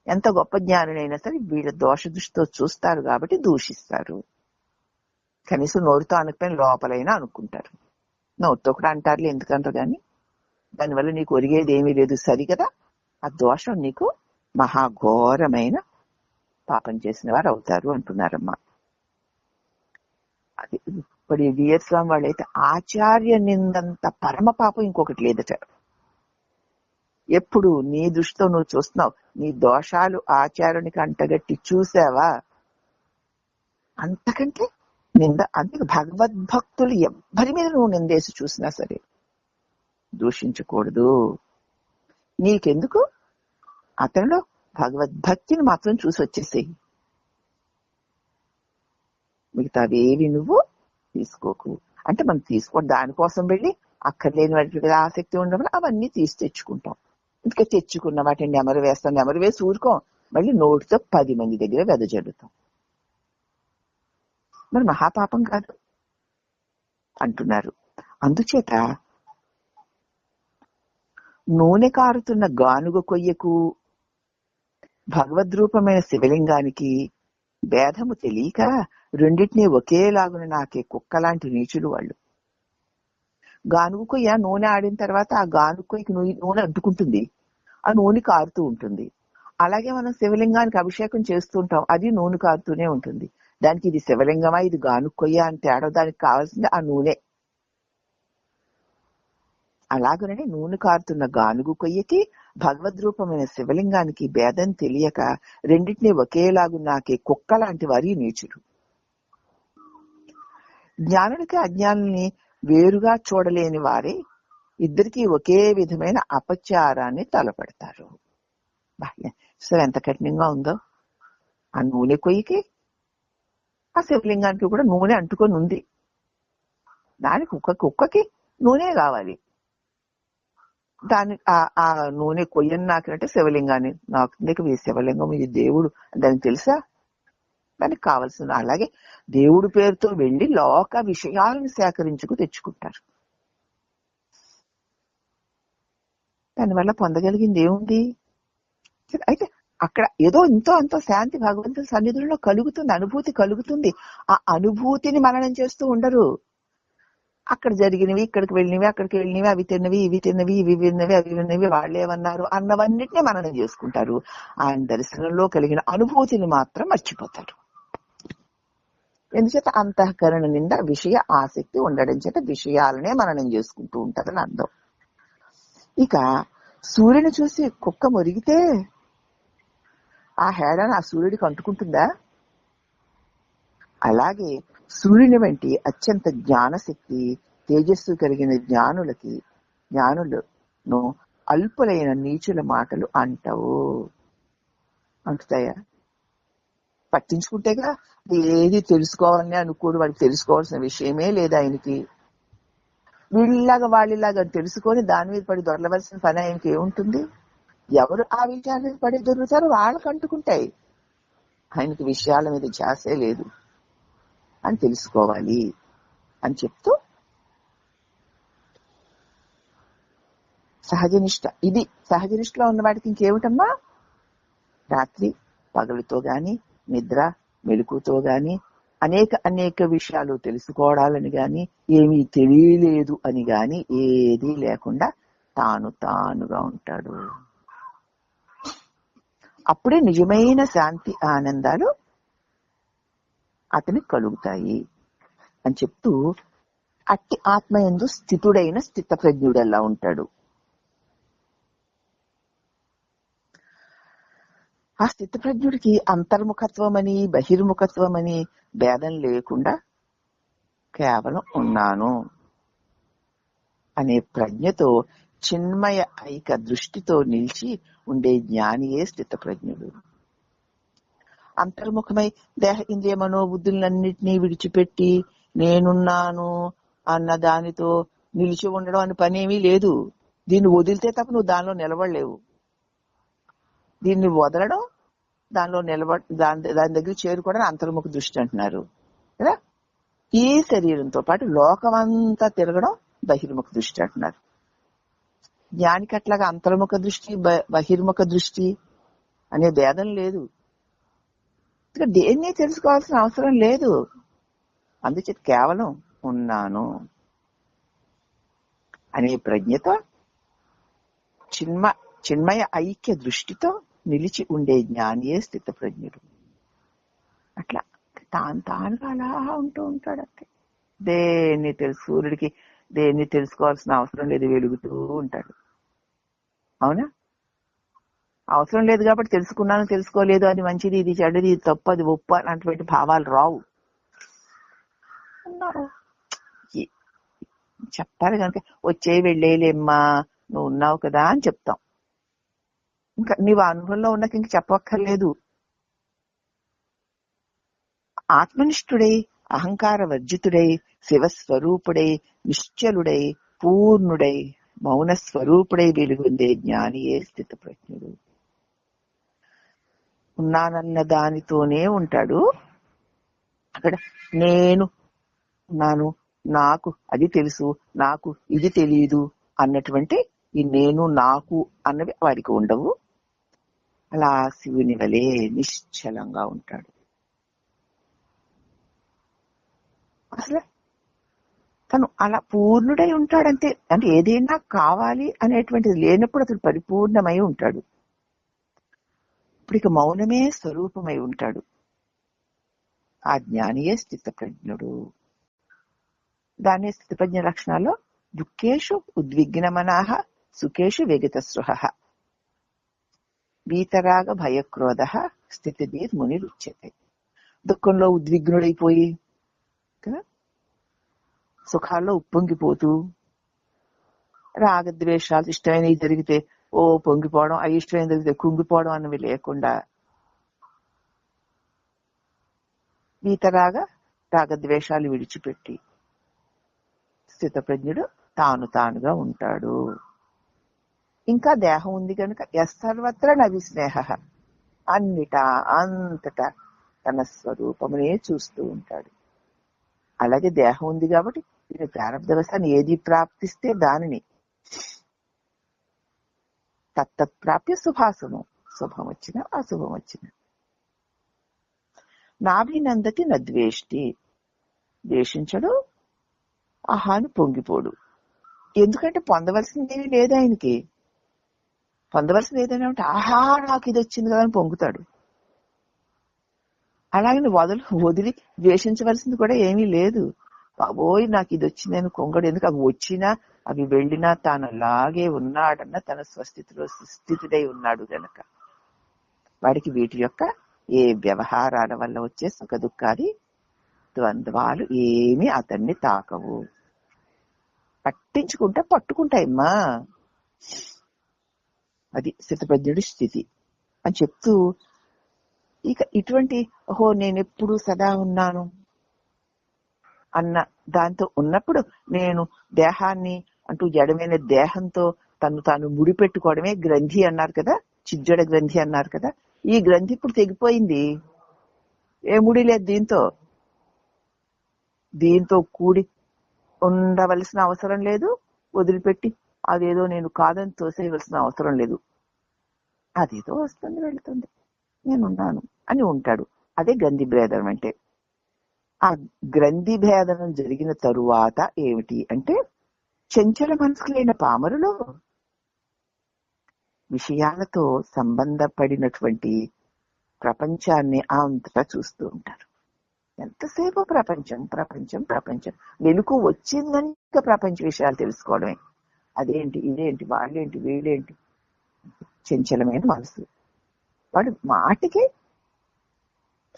ఎంత గొప్ప జ్ఞానులైనా సరే వీళ్ళ దోష దృష్టితో చూస్తారు కాబట్టి దూషిస్తారు. కనీసం నోరుతో అనుకుని లోపలైనా అనుకుంటారు. నోరుతో కూడా అంటారులే, ఎందుకంటారు కానీ దానివల్ల నీకు ఒరిగేది ఏమీ లేదు. సరి కదా, ఆ దోషం నీకు మహాఘోరమైన పాపం చేసిన వారు అవుతారు అంటున్నారమ్మా. అది ఇప్పుడు డియర్ స్వామి వాళ్ళైతే ఆచార్య నిందంత పరమ పాపం ఇంకొకటి లేదట. ఎప్పుడు నీ దృష్టితో నువ్వు చూస్తున్నావు, నీ దోషాలు ఆచార్యునికి అంటగట్టి చూసావా, అంతకంటే నింద. అందుకే భగవద్భక్తులు ఎవ్వరి మీద నువ్వు నిందేసి చూసినా సరే దూషించకూడదు. నీకెందుకు? అతనిలో భగవద్భక్తిని మాత్రం చూసి వచ్చేసేయి, మిగతావేవి నువ్వు తీసుకోకు. అంటే మనం తీసుకోండి దానికోసం వెళ్ళి అక్కర్లేని వాటి ఆసక్తి ఉండడం అవన్నీ తీసి తెచ్చుకుంటాం. ఇంకా తెచ్చుకున్న వాటిని నెమరు వేసి ఊరుకోం, మళ్ళీ నోటితో 10 మంది దగ్గర వెదజల్లుతాం. మరి మహాపాపం కాదు అంటున్నారు. అందుచేత నూనె కారుతున్న గానుగ కొయ్యకు భగవద్రూపమైన శివలింగానికి భేదము తెలియక రెండింటినీ ఒకేలాగున నాకే కుక్కలాంటి నీచులు వాళ్ళు. గానుగు కొయ్య నూనె ఆడిన తర్వాత ఆ గానుగు కొయ్యకి నూనె అంటుకుంటుంది, ఆ నూనె కారుతూ ఉంటుంది. అలాగే మనం శివలింగానికి అభిషేకం చేస్తూ ఉంటాం, అది నూనె కారుతూనే ఉంటుంది. దానికి ఇది శివలింగమా ఇది గానుగు కొయ్య అని తేడా, దానికి కావాల్సింది ఆ నూనె. అలాగనే నూనె కారుతున్న గానుగు కొయ్యకి భగవద్రూపమైన శివలింగానికి భేదం తెలియక రెండింటినీ ఒకేలాగు నాకే కుక్క లాంటి వారి నీచులు. జ్ఞానుడికి అజ్ఞానుల్ని వేరుగా చూడలేని వారే ఇద్దరికి ఒకే విధమైన అపచారాన్ని తలపెడతారు. సరే ఎంత కఠినంగా ఉందో. ఆ నూనె కొయ్యకి ఆ శివలింగానికి కూడా నూనె అంటుకొని ఉంది. దానికి కుక్కకి నూనె కావాలి. దాని ఆ నూనె కొయ్యని నాకంటే శివలింగాన్ని నాకు శివలింగం ఇది దేవుడు దానికి తెలుసా, దానికి కావాల్సింది. అలాగే దేవుడి పేరుతో వెళ్ళి లోక విషయాలను సేకరించుకు తెచ్చుకుంటారు. దానివల్ల పొందగలిగింది ఏముంది? అయితే అక్కడ ఏదో ఇంతో అంతో శాంతి భగవంతుని సన్నిధుల్లో కలుగుతుంది, అనుభూతి కలుగుతుంది. ఆ అనుభూతిని మననం చేస్తూ ఉండరు. అక్కడ జరిగినవి, ఇక్కడికి వెళ్ళినవి, అక్కడికి వెళ్ళినవి, అవి తిన్నవి, ఇవి తిన్నవి, ఇవి విన్నవి, అవి విన్నవి, వాళ్ళేమన్నారు అన్నవన్నిటినీ మననం చేసుకుంటారు. ఆయన దర్శనంలో కలిగిన అనుభూతిని మాత్రం మర్చిపోతారు. ఎందుచేత అంతఃకరణ నిండా విషయ ఆసక్తి ఉండడం చేత విషయాలనే మననం చేసుకుంటూ ఉంటారని అర్థం. ఇక సూర్యుని చూసి కుక్క మొరిగితే ఆ హేళన ఆ సూర్యుడికి అంటుకుంటుందా? అలాగే సూర్యుని వంటి అత్యంత జ్ఞానశక్తి తేజస్సు కలిగిన జ్ఞానులను అల్పులైన నీచుల మాటలు అంటుతాయా? పట్టించుకుంటేగా ఏది తెలుసుకోవాలని అనుకోడు, వాడికి తెలుసుకోవాల్సిన విషయమే లేదు ఆయనకి. వీళ్ళలాగా వాళ్ళలాగా తెలుసుకొని దాని మీద పడి దొరలవలసిన పని ఆయనకి ఏముంటుంది? ఎవరు ఆ విషయాల మీద పడి దొరుకుతారో వాళ్ళకు అంటుకుంటాయి. ఆయనకి విషయాల మీద ధ్యాసే లేదు అని తెలుసుకోవాలి అని చెప్తూ సహజనిష్ట, ఇది సహజనిష్టలో ఉన్న వాడికి ఇంకేమిటమ్మా? రాత్రి పగలుతో గాని, నిద్ర మెలకుతో గాని, అనేక విషయాలు తెలుసుకోవడాలని గాని, ఏమీ తెలియలేదు అని గాని ఏదీ లేకుండా తానుగా ఉంటాడు. అప్పుడే నిజమైన శాంతి ఆనందాలు అతనికి కలుగుతాయి అని చెప్తూ, అట్టి ఆత్మయందు స్థితుడైన స్థితప్రజ్ఞుడల్లా ఉంటాడు. ఆ స్థితప్రజ్ఞుడికి అంతర్ముఖత్వం అని బహిర్ముఖత్వం అని భేదం లేకుండా కేవలం ఉన్నాను అనే ప్రజ్ఞతో చిన్మయ ఐక దృష్టితో నిలిచి ఉండే జ్ఞానియే స్థితప్రజ్ఞుడు. అంతర్ముఖమై దేహ ఇంద్రియ మనోబుద్ధులన్నింటినీ విడిచిపెట్టి నేనున్నాను అన్న దానితో నిలిచి ఉండడం అని పనేమీ లేదు. దీన్ని వదిలితే తప్ప నువ్వు దానిలో నిలబడలేవు. దీన్ని వదలడం, దానిలో దాని దగ్గర చేరుకోవడం అంతర్ముఖ దృష్టి అంటున్నారు కదా. ఈ శరీరంతో పాటు లోకమంతా తిరగడం బహిర్ముఖ దృష్టి అంటున్నారు. జ్ఞానికి అట్లాగా అంతర్ముఖ దృష్టి బహిర్ముఖ దృష్టి అనే భేదం లేదు. దేన్ని తెలుసుకోవాల్సిన అవసరం లేదు. అందుచేత కేవలం ఉన్నాను అనే ప్రజ్ఞతో చిన్మయ ఐక్య దృష్టితో నిలిచి ఉండే జ్ఞానియే స్థితప్రజ్ఞుడు. అట్లా తానుగా అలా ఉంటూ ఉంటాడు. అంతే. సూర్యుడికి దేన్ని తెలుసుకోవాల్సిన అవసరం లేదు, వెలుగుతూ ఉంటాడు. అవునా? అవసరం లేదు కాబట్టి తెలుసుకున్నాను తెలుసుకోలేదు అది మంచిది ఇది చెడ్డది ఇది తప్పు అది ఒప్పు అలాంటి భావాలు రావు. చెప్పాలి కనుక వచ్చే వెళ్ళేలేమ్మా నువ్వు ఉన్నావు కదా అని చెప్తాం. ఇంకా నీవు అనుభవంలో ఉన్నాక ఇంక చెప్పక్కర్లేదు. ఆత్మనిష్ఠుడై అహంకార వర్జితుడై శివస్వరూపుడై నిశ్చలుడై పూర్ణుడై మౌన స్వరూపుడై వెలుగొందే జ్ఞానియే స్థితప్రజ్ఞుడు. ఉన్నానన్న దానితోనే ఉంటాడు. అక్కడ నేను ఉన్నాను, నాకు అది తెలుసు, నాకు ఇది తెలియదు అన్నటువంటి ఈ నేను నాకు అన్నవి వాడికి ఉండవు. అలా శివుని వలె నిశ్చలంగా ఉంటాడు. అసలు తను అలా పూర్ణుడై ఉంటాడంతే. అంటే ఏదైనా కావాలి అనేటువంటిది లేనప్పుడు అతడు పరిపూర్ణమై ఉంటాడు. ఇప్పుడు ఇక మౌనమే స్వరూపమై ఉంటాడు. ఆ జ్ఞానియే స్థితప్రజ్ఞుడు. దాని స్థితప్రజ్ఞ లక్షణాల్లో దుఃఖేషు ఉద్విగ్నమనాః సుఖేషు విగతస్పృహః వీతరాగ భయక్రోధః స్థితిర్మునిరుచ్యతే. దుఃఖంలో ఉద్విగ్నుడైపోయి కదా, సుఖాల్లో ఉప్పొంగిపోతూ, రాగద్వేషాలు ఇష్టమైనవి జరిగితే ఓ పొంగిపోవడం, అయిష్టమైన జరిగితే కుంగిపోవడం అన్నవి లేకుండా రాగద్వేషాలు విడిచిపెట్టి స్థితప్రజ్ఞుడు తానుగా ఉంటాడు. ఇంకా దేహం ఉంది కనుక యస్సర్వత్ర నవిస్నేహ అన్నిటా అంతటా తన స్వరూపమునే చూస్తూ ఉంటాడు. అలాగే దేహం ఉంది కాబట్టి దీని ప్రారంభవశాన్ని ఏది ప్రాప్తిస్తే దానిని తత్తత్ప్రాప్య శుభాశుభం, శుభం వచ్చినా అశుభం వచ్చినా. నాభినందతి నద్వేష్టి, ద్వేషించడు, ఆహాను పొంగిపోడు. ఎందుకంటే పొందవలసింది ఏమీ లేదు ఆయనకి. పొందవలసింది ఏదైనా ఉంటే ఆహా నాకు ఇది వచ్చింది కదా అని పొంగుతాడు. అలాగని వదిలి ద్వేషించవలసింది కూడా ఏమీ లేదు. బాబోయ్ నాకు ఇది వచ్చిందని కొంగడు. ఎందుకు అవి వచ్చినా అవి వెళ్ళినా తాను అలాగే ఉన్నాడన్న తన స్వస్థితిలో సుస్థితుడై ఉన్నాడు గనక వాడికి వీటి యొక్క ఏ వ్యవహారాల వల్ల వచ్చే సుఖ దుఃఖాది ద్వంద్వాలు ఏమీ అతన్ని తాకవు. పట్టించుకుంటే పట్టుకుంటాయమ్మా. అది స్థితప్రజ్ఞుడి స్థితి అని చెప్తూ, ఇక ఇటువంటి ఓహో నేనెప్పుడు సదా ఉన్నాను అన్న దాంతో ఉన్నప్పుడు నేను దేహాన్ని అంటూ జడమైన దేహంతో తాను ముడిపెట్టుకోవడమే గ్రంథి అన్నారు కదా, చిజ్జడ గ్రంథి అన్నారు కదా. ఈ గ్రంథి ఇప్పుడు తెగిపోయింది, ఏ ముడి లేదు దీంతో కూడి ఉండవలసిన అవసరం లేదు, వదిలిపెట్టి అదేదో నేను కాదని తోసేయవలసిన అవసరం లేదు. అదేదో వస్తుంది వెళ్తుంది, నేనున్నాను అని ఉంటాడు. అదే గ్రంథి భేదనం అంటే. ఆ గ్రంథి భేదనం జరిగిన తరువాత ఏమిటి అంటే, చంచల మనసులైన పామరులు విషయాలతో సంబంధపడినటువంటి ప్రపంచాన్ని అంతటా చూస్తూ ఉంటారు. ఎంతసేపు ప్రపంచం ప్రపంచం ప్రపంచం, వెలుగు వచ్చిందంటే ప్రపంచ విషయాలు తెలుసుకోవడమే. అదేంటి ఇదేంటి వాళ్ళేంటి వీళ్ళేంటి, చంచలమైన మనసు. వాడు మాటికి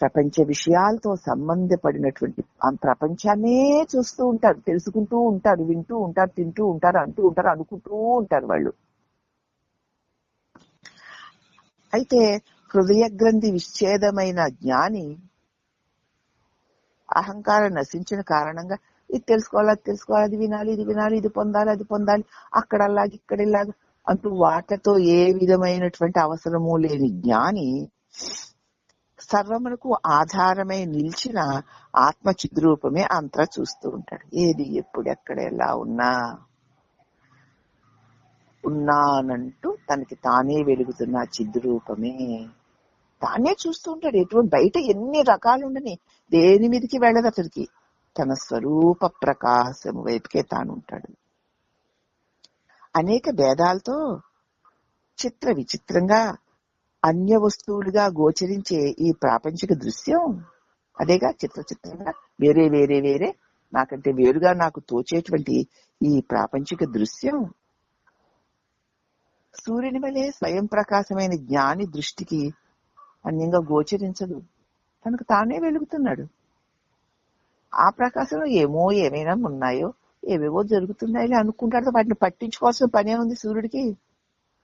ప్రపంచ విషయాలతో సంబంధపడినటువంటి ప్రపంచాన్నే చూస్తూ ఉంటారు, తెలుసుకుంటూ ఉంటారు, వింటూ ఉంటారు, తింటూ ఉంటారు, అంటూ ఉంటారు, అనుకుంటూ ఉంటారు వాళ్ళు. అయితే హృదయ గ్రంథి విచ్ఛేదమైన జ్ఞాని అహంకారం నశించిన కారణంగా ఇది తెలుసుకోవాలి, అది తెలుసుకోవాలి, అది వినాలి, ఇది వినాలి, ఇది పొందాలి, అది పొందాలి, అక్కడలాగా ఇక్కడలాగా అంటూ వాటితో ఏ విధమైనటువంటి అవసరము లేని జ్ఞాని సర్వమునకు ఆధారమై నిలిచిన ఆత్మ చిద్రూపమే అంతా చూస్తూ ఉంటాడు. ఏది ఎప్పుడు ఎక్కడ ఎలా ఉన్నానంటూ తనకి తానే వెలుగుతున్న చిద్రూపమే తానే చూస్తూ ఉంటాడు. ఎటువంటి బయట ఎన్ని రకాలు ఉండని దేని మీదకి వెళ్ళదు అతడికి, తన స్వరూప ప్రకాశము వైపుకే తాను ఉంటాడు. అనేక భేదాలతో చిత్ర విచిత్రంగా అన్య వస్తువులుగా గోచరించే ఈ ప్రాపంచిక దృశ్యం, అదేగా చిత్రంగా వేరే వేరే వేరే నాకంటే వేరుగా నాకు తోచేటువంటి ఈ ప్రాపంచిక దృశ్యం సూర్యుని వలె స్వయం ప్రకాశమైన జ్ఞాని దృష్టికి అన్యంగా గోచరించదు, తనకు తానే వెలుగుతున్నాడు. ఆ ప్రకాశంలో ఏమైనా ఉన్నాయో, ఏవేవో జరుగుతున్నాయని అనుకుంటాడు. వాటిని పట్టించుకోవాల్సిన పనే ఉంది సూర్యుడికి.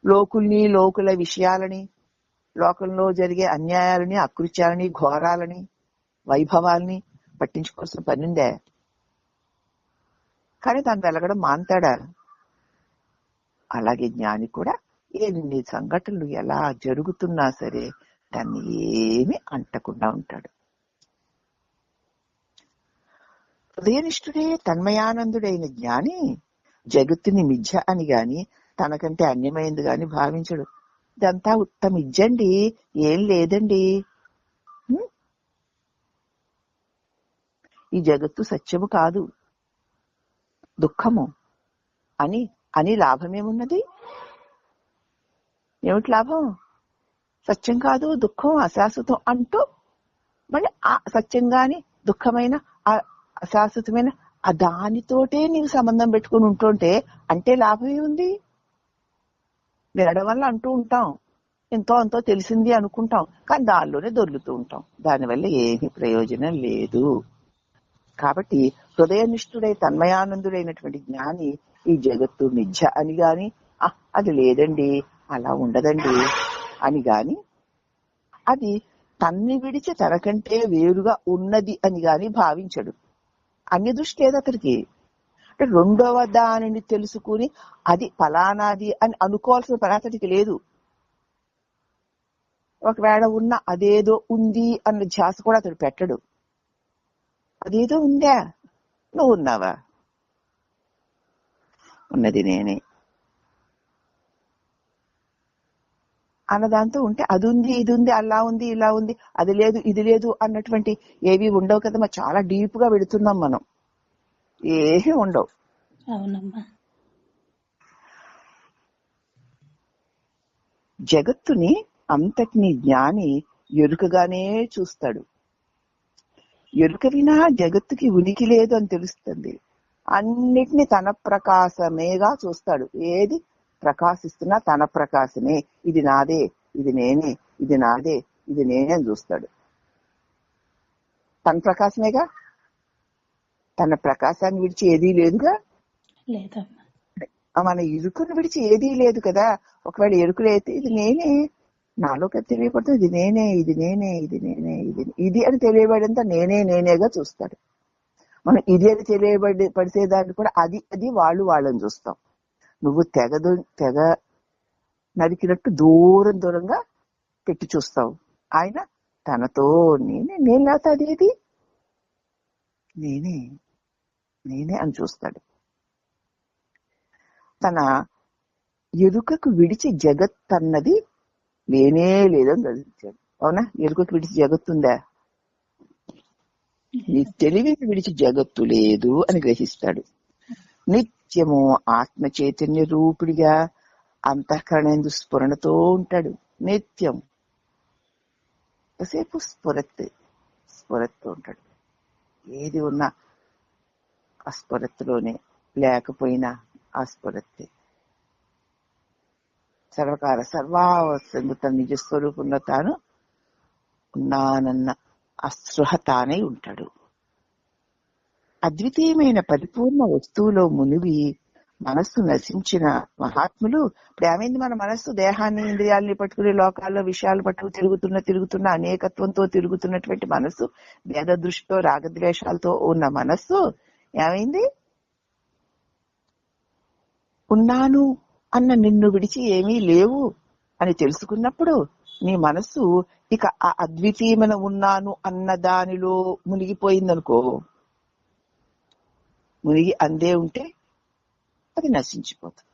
లోకుల్ని, లోకుల విషయాలని, లోకంలో జరిగే అన్యాయాలని, అకృత్యాలని, ఘోరాలని, వైభవాల్ని పట్టించుకోవాల్సిన పని ఉందే. కానీ తాను వెలగడం మాంతాడా? అలాగే జ్ఞాని కూడా ఎన్ని సంఘటనలు ఎలా జరుగుతున్నా సరే దాన్ని ఏమీ అంటకుండా ఉంటాడు. హృదయనిష్ఠుడే తన్మయానందుడైన జ్ఞాని జగత్తుని మిథ్య అని గాని తనకంటే అన్యమైంది గాని భావించడు. ఇదంతా ఉత్తమిజ్జండి, ఏం లేదండి, ఈ జగత్తు సత్యము కాదు, దుఃఖము అని అని లాభమేమున్నది? ఏమిటి లాభం? సత్యం కాదు, దుఃఖం అశాశ్వతం అంటూ మళ్ళీ ఆ సత్యంగాని దుఃఖమైన అశాశ్వతమైన ఆ దానితోటే నీకు సంబంధం పెట్టుకుని ఉంటుంటే అంటే లాభం ఏముంది? వినడం వల్ల అంటూ ఉంటాం, ఎంతో అంతో తెలిసింది అనుకుంటాం, కానీ దానిలోనే దొర్లుతూ ఉంటాం. దానివల్ల ఏమీ ప్రయోజనం లేదు. కాబట్టి హృదయనిష్ఠుడై తన్మయానందుడైనటువంటి జ్ఞాని ఈ జగత్తు మిథ్య అని గాని, అది లేదండి, అలా ఉండదండి అని గాని, అది తన్ని విడిచి తనకంటే వేరుగా ఉన్నది అని గాని భావించడు. అన్య దృష్టి లేదు అతనికి. అంటే రెండవ దానిని తెలుసుకుని అది ఫలానాది అని అనుకోవాల్సిన పని అతడికి లేదు. ఒకవేళ ఉన్న అదేదో ఉంది అన్న ధ్యాస కూడా అతడు పెట్టడు. అదేదో ఉందా? నువ్వు ఉన్నావా? ఉన్నది నేనే అన్నదాంతో ఉంటే అది ఉంది, ఇది ఉంది, అలా ఉంది, ఇలా ఉంది, అది లేదు, ఇది లేదు అన్నటువంటి ఏవి ఉండవు కదా. మరి చాలా డీప్ గా వెళుతున్నాం మనం, ఏమీ ఉండవు. అవునమ్మా. జగత్తుని అంతటిని జ్ఞాని ఎరుకగానే చూస్తాడు. ఎరుక వినా జగత్తుకి ఉనికి లేదు అని తెలుస్తుంది. అన్నిటినీ తన ప్రకాశమేగా చూస్తాడు. ఏది ప్రకాశిస్తున్నా తన ప్రకాశమే. ఇది నాదే, ఇది నేనే, ఇది నాదే, ఇది నేనే అని చూస్తాడు. తన ప్రకాశమేగా, తన ప్రకాశాన్ని విడిచి ఏదీ లేదుగా. మన ఇరుకును విడిచి ఏదీ లేదు కదా. ఒకవేళ ఎరుకులైతే ఇది నేనే, నాలోకి తెలియకపోతే ఇది నేనే, ఇది నేనే, ఇది నేనే, ఇది అని తెలియబడంతా నేనేగా చూస్తాడు. మనం ఇది అని పడిసేదాన్ని కూడా అది అది వాళ్ళని చూస్తాం. నువ్వు తెగ నరికినట్టు దూరంగా పెట్టి చూస్తావు. ఆయన తనతో నేను లేకపోతే అదేది నేనే అని చూస్తాడు. తన ఎరుకకు విడిచి జగత్ అన్నది లేనే లేదని గ్రహించాడు. అవునా? ఎరుకకు విడిచి జగత్తుందా? నీ తెలివిని విడిచి జగత్తు లేదు అని గ్రహిస్తాడు. నిత్యము ఆత్మ చైతన్య రూపుడిగా అంతఃకరణేందు స్ఫురణతో ఉంటాడు. నిత్యం ఎంతసేపు స్ఫురత్తు ఉంటాడు. ఏది ఉన్నా ఆ స్ఫురత్తులోనే, లేకపోయినా ఆ స్ఫురత్తే. సర్వకాల సర్వావస్థందు తన నిజస్వరూపంలో తాను ఉన్నానన్న అస్పృహ తానై ఉంటాడు. అద్వితీయమైన పరిపూర్ణ వస్తువులో మునిగి మనస్సు నశించిన మహాత్ములు, ఇప్పుడు ఏమైంది? మన మనస్సు దేహాన్ని ఇంద్రియాలని పట్టుకుని లోకాల్లో విషయాలు పట్టుకు తిరుగుతున్న అనేకత్వంతో తిరుగుతున్నటువంటి మనస్సు, భేద దృష్టితో రాగద్వేషాలతో ఉన్న మనస్సు ఏమైంది? ఉన్నాను అన్న నిన్ను విడిచి ఏమీ లేవు అని తెలుసుకున్నప్పుడు నీ మనస్సు ఇక ఆ అద్వితీయమైన ఉన్నాను అన్న దానిలో మునిగిపోయిందనుకో, మునిగి అందే ఉంటే అది నశించిపోతుంది.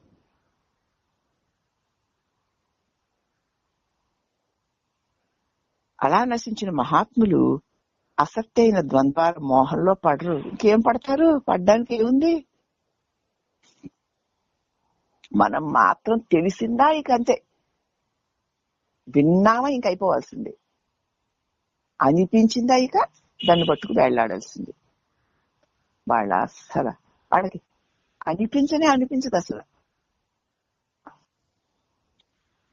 అలా నశించిన మహాత్ములు అసత్తైన ద్వంద్వాల మోహంలో పడరు. ఇంకేం పడతారు? పడ్డానికి ఏముంది? మనం మాత్రం తెలిసిందా ఇక అంతే, విన్నామా ఇంక అయిపోవాల్సిందే, అనిపించిందా ఇక దాన్ని పట్టుకు వెళ్ళాడాల్సింది. వాళ్ళకి అనిపించదు అసలు.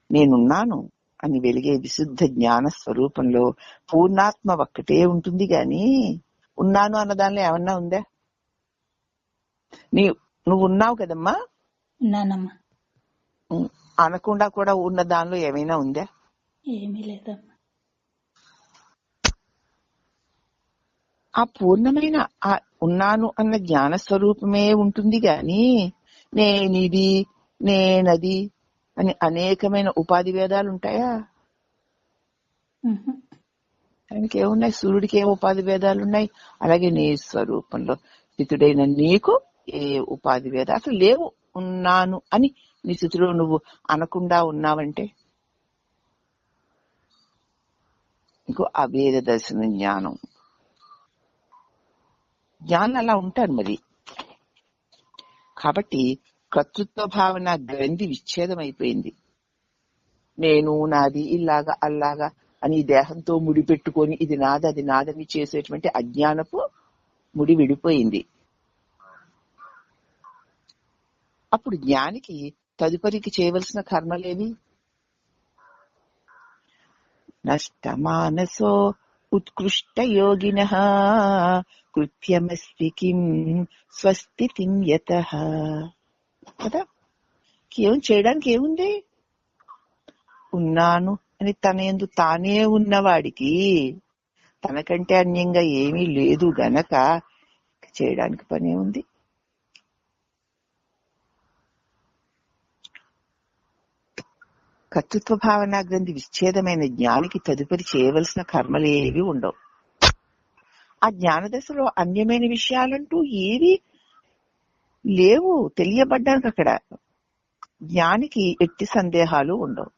నేనున్నాను అని వెలిగే విశుద్ధ జ్ఞాన స్వరూపంలో పూర్ణాత్మ ఒక్కటే ఉంటుంది గాని ఉన్నాను అన్న దానిలో ఏమన్నా ఉందా? నువ్వు ఉన్నావు కదమ్మా, అనకుండా కూడా ఉన్న దానిలో ఏమైనా ఉందా? ఏమీ లేదమ్మా. ఆ పూర్ణమైన ఆ ఉన్నాను అన్న జ్ఞాన స్వరూపమే ఉంటుంది గాని నేనిది నేనది అని అనేకమైన ఉపాధి భేదాలు ఉంటాయా? ఆయనకి ఏమున్నాయి? సూర్యుడికి ఏ ఉపాధి భేదాలు ఉన్నాయి? అలాగే నీ స్వరూపంలో స్థితుడైన నీకు ఏ ఉపాధి భేదాలు అసలు లేవు. ఉన్నాను అని నీ స్థితిలో నువ్వు అనకుండా ఉన్నావంటే ఇంకో అభేద దర్శన జ్ఞానం అలా ఉంటారు మరి. కాబట్టి కర్తృత్వ భావన గ్రంథి విచ్ఛేదం అయిపోయింది. నేను నాది ఇలాగా అల్లాగా అని దేహంతో ముడి పెట్టుకొని ఇది నాది అది నాదని చేసేటువంటి అజ్ఞానపు ముడి విడిపోయింది. అప్పుడు జ్ఞానికి తదుపరికి చేయవలసిన కర్మలేవి? నష్టమానసో ఉత్కృష్ట యోగినః కృత్యమస్తి కిం స్వస్థితిం యతః కదా. ఏం చేయడానికి ఏముంది? ఉన్నాను అని తన యందు తానే ఉన్నవాడికి తనకంటే అన్యంగా ఏమీ లేదు గనక చేయడానికి పనే ఉంది. కర్తృత్వ భావన గ్రంథి విచ్ఛేదమైన జ్ఞానికి తదుపరి చేయవలసిన కర్మలేవి ఉండవు. ఆ జ్ఞాన దశలో అన్యమైన విషయాలంటూ ఏవి లేవు తెలియబడ్డానికి. అక్కడ జ్ఞానికి ఎట్టి సందేహాలు ఉండవు.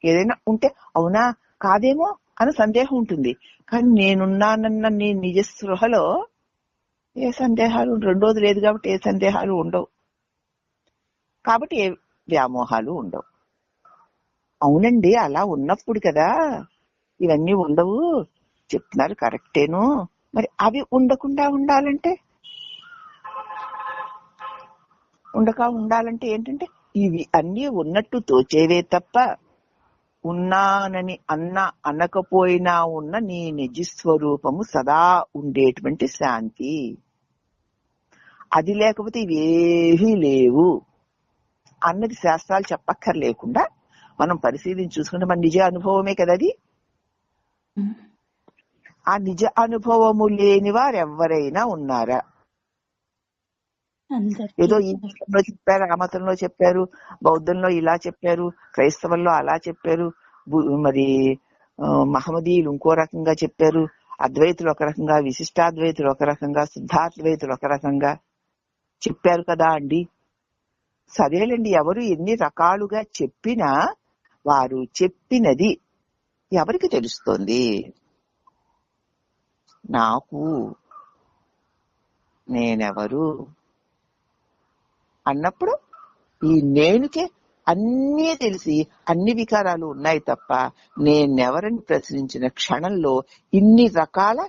ఏదైనా ఉంటే అవునా కాదేమో అని సందేహం ఉంటుంది, కానీ నేనున్నానన్న నీ నిజ స్పృహలో ఏ సందేహాలు, రెండోది లేదు కాబట్టి ఏ సందేహాలు ఉండవు, కాబట్టి ఏ వ్యామోహాలు ఉండవు. అవునండి అలా ఉన్నప్పుడు కదా ఇవన్నీ ఉండవు చెప్తున్నారు, కరెక్టేను. మరి అవి ఉండకుండా ఉండాలంటే ఏంటంటే ఇవి అన్నీ ఉన్నట్టు తోచేవే తప్ప ఉన్నానని అనకపోయినా ఉన్న నీ నిజస్వరూపము సదా ఉండేటువంటి శాంతి, అది లేకపోతే ఇవేమీ లేవు అన్నది శాస్త్రాలు చెప్పక్కర్లేకుండా మనం పరిశీలించి చూసుకుంటే మన నిజ అనుభవమే కదా అది. ఆ నిజ అనుభవము లేని వారు ఎవరైనా ఉన్నారా? ఏదో ఈ మతంలో చెప్పారు, ఆ మతంలో చెప్పారు, బౌద్ధంలో ఇలా చెప్పారు, క్రైస్తవంలో అలా చెప్పారు, మరి మహమ్మదీయులు ఇంకో రకంగా చెప్పారు, అద్వైతులు ఒక రకంగా, విశిష్టాద్వైతులు ఒక రకంగా, శుద్ధాద్వైతులు ఒక రకంగా చెప్పారు కదా అండి. సరేలేండి, ఎవరు ఎన్ని రకాలుగా చెప్పినా వారు చెప్పినది ఎవరికి తెలుస్తోంది? నాకు నేనెవరు అన్నప్పుడు ఈ నేనుకే అన్నీ తెలిసి అన్ని వికారాలు ఉన్నాయి తప్ప నేనెవరని ప్రశ్నించిన క్షణంలో ఇన్ని రకాల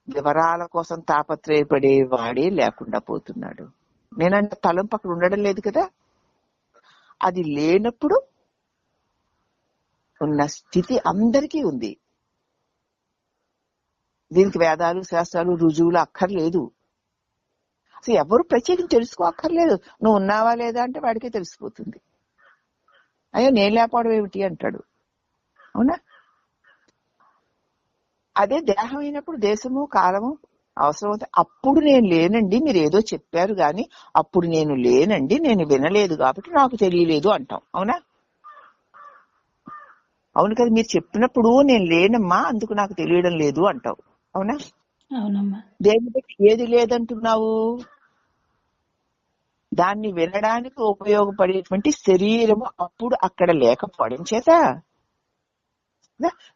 వివరాల కోసం తాపత్రయపడే వాడే లేకుండా పోతున్నాడు. నేనంటే తలంపు అక్కడ ఉండడం లేదు కదా. అది లేనప్పుడు ఉన్న స్థితి అందరికీ ఉంది. దీనికి వేదాలు శాస్త్రాలు రుజువులు అక్కర్లేదు. అసలు ఎవరు ప్రత్యేకించి తెలుసుకోక్కర్లేదు. నువ్వు ఉన్నావా లేదా అంటే వాడికే తెలిసిపోతుంది. అయ్యో నేను లేకపోవడం ఏమిటి అంటాడు. అవునా? అదే దేహం అయినప్పుడు దేశము కాలము అవసరం అవుతాయి. అప్పుడు నేను లేనండి, మీరు ఏదో చెప్పారు కానీ అప్పుడు నేను లేనండి, నేను వినలేదు కాబట్టి నాకు తెలియలేదు అంటాం. అవునా? అవును కదా, మీరు చెప్పినప్పుడు నేను లేనమ్మా అందుకు నాకు తెలియడం లేదు అంటావు. అవునా? అవునమ్మా. దేని బట్టి ఏది లేదంటున్నావు? దాన్ని వినడానికి ఉపయోగపడేటువంటి శరీరము అప్పుడు అక్కడ లేకపోవడం చేత,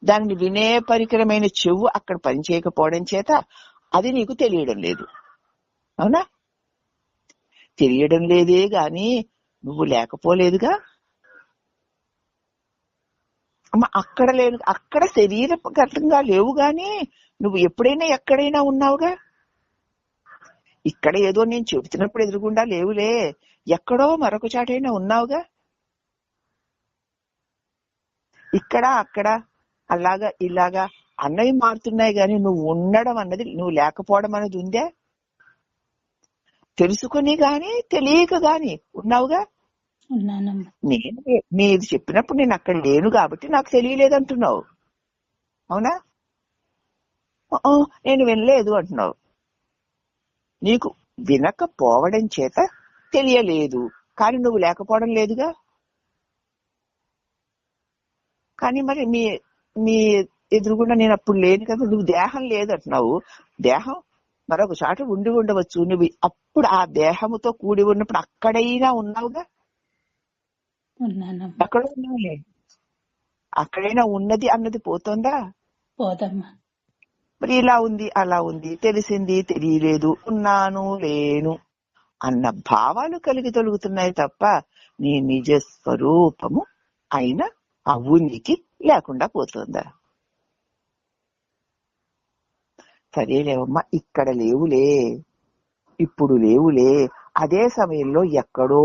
దాన్ని వినే పరికరమైన చెవు అక్కడ పనిచేయకపోవడం చేత అది నీకు తెలియడం లేదు. అవునా? తెలియడం లేదే గాని నువ్వు లేకపోలేదుగా. అమ్మ అక్కడ లేను, అక్కడ శరీరగతంగా లేవు గాని నువ్వు ఎప్పుడైనా ఎక్కడైనా ఉన్నావుగా. ఇక్కడ ఏదో నేను చెబుతున్నప్పుడు ఎదురుగుండా లేవులే, ఎక్కడో మరొక చాటైనా ఉన్నావుగా. ఇక్కడ అక్కడ అలాగా ఇలాగా అన్నవి మారుతున్నాయి గాని నువ్వు ఉండడం అన్నది, నువ్వు లేకపోవడం అన్నది ఉందే? తెలుసుకుని గాని తెలియక గాని ఉన్నావుగా. నేను మీరు చెప్పినప్పుడు నేను అక్కడ లేను కాబట్టి నాకు తెలియలేదంటున్నావు. అవునా? నేను వినలేదు అంటున్నావు. నీకు వినకపోవడం చేత తెలియలేదు కానీ నువ్వు లేకపోవడం లేదుగా. కానీ మరి మీ ఎదురుగుండా నేను అప్పుడు లేను కదా, నువ్వు దేహం లేదంటున్నావు. దేహం మరొక చాట ఉండి ఉండవచ్చు. నువ్వు అప్పుడు ఆ దేహముతో కూడి ఉన్నప్పుడు అక్కడైనా ఉన్నావుగా. ఎక్కడ ఉన్నావులే, అక్కడైనా ఉన్నది అన్నది పోతుందా? పోదమ్మా. మరి ఇలా ఉంది అలా ఉంది, తెలిసింది తెలియలేదు, ఉన్నాను లేను అన్న భావాలు కలిగి తొలుగుతున్నాయి తప్ప నీ నిజ స్వరూపము అయిన ఆ ఉనికి లేకుండా పోతుందా? సరేలేవమ్మా, ఇక్కడ లేవులే, ఇప్పుడు లేవులే, అదే సమయంలో ఎక్కడో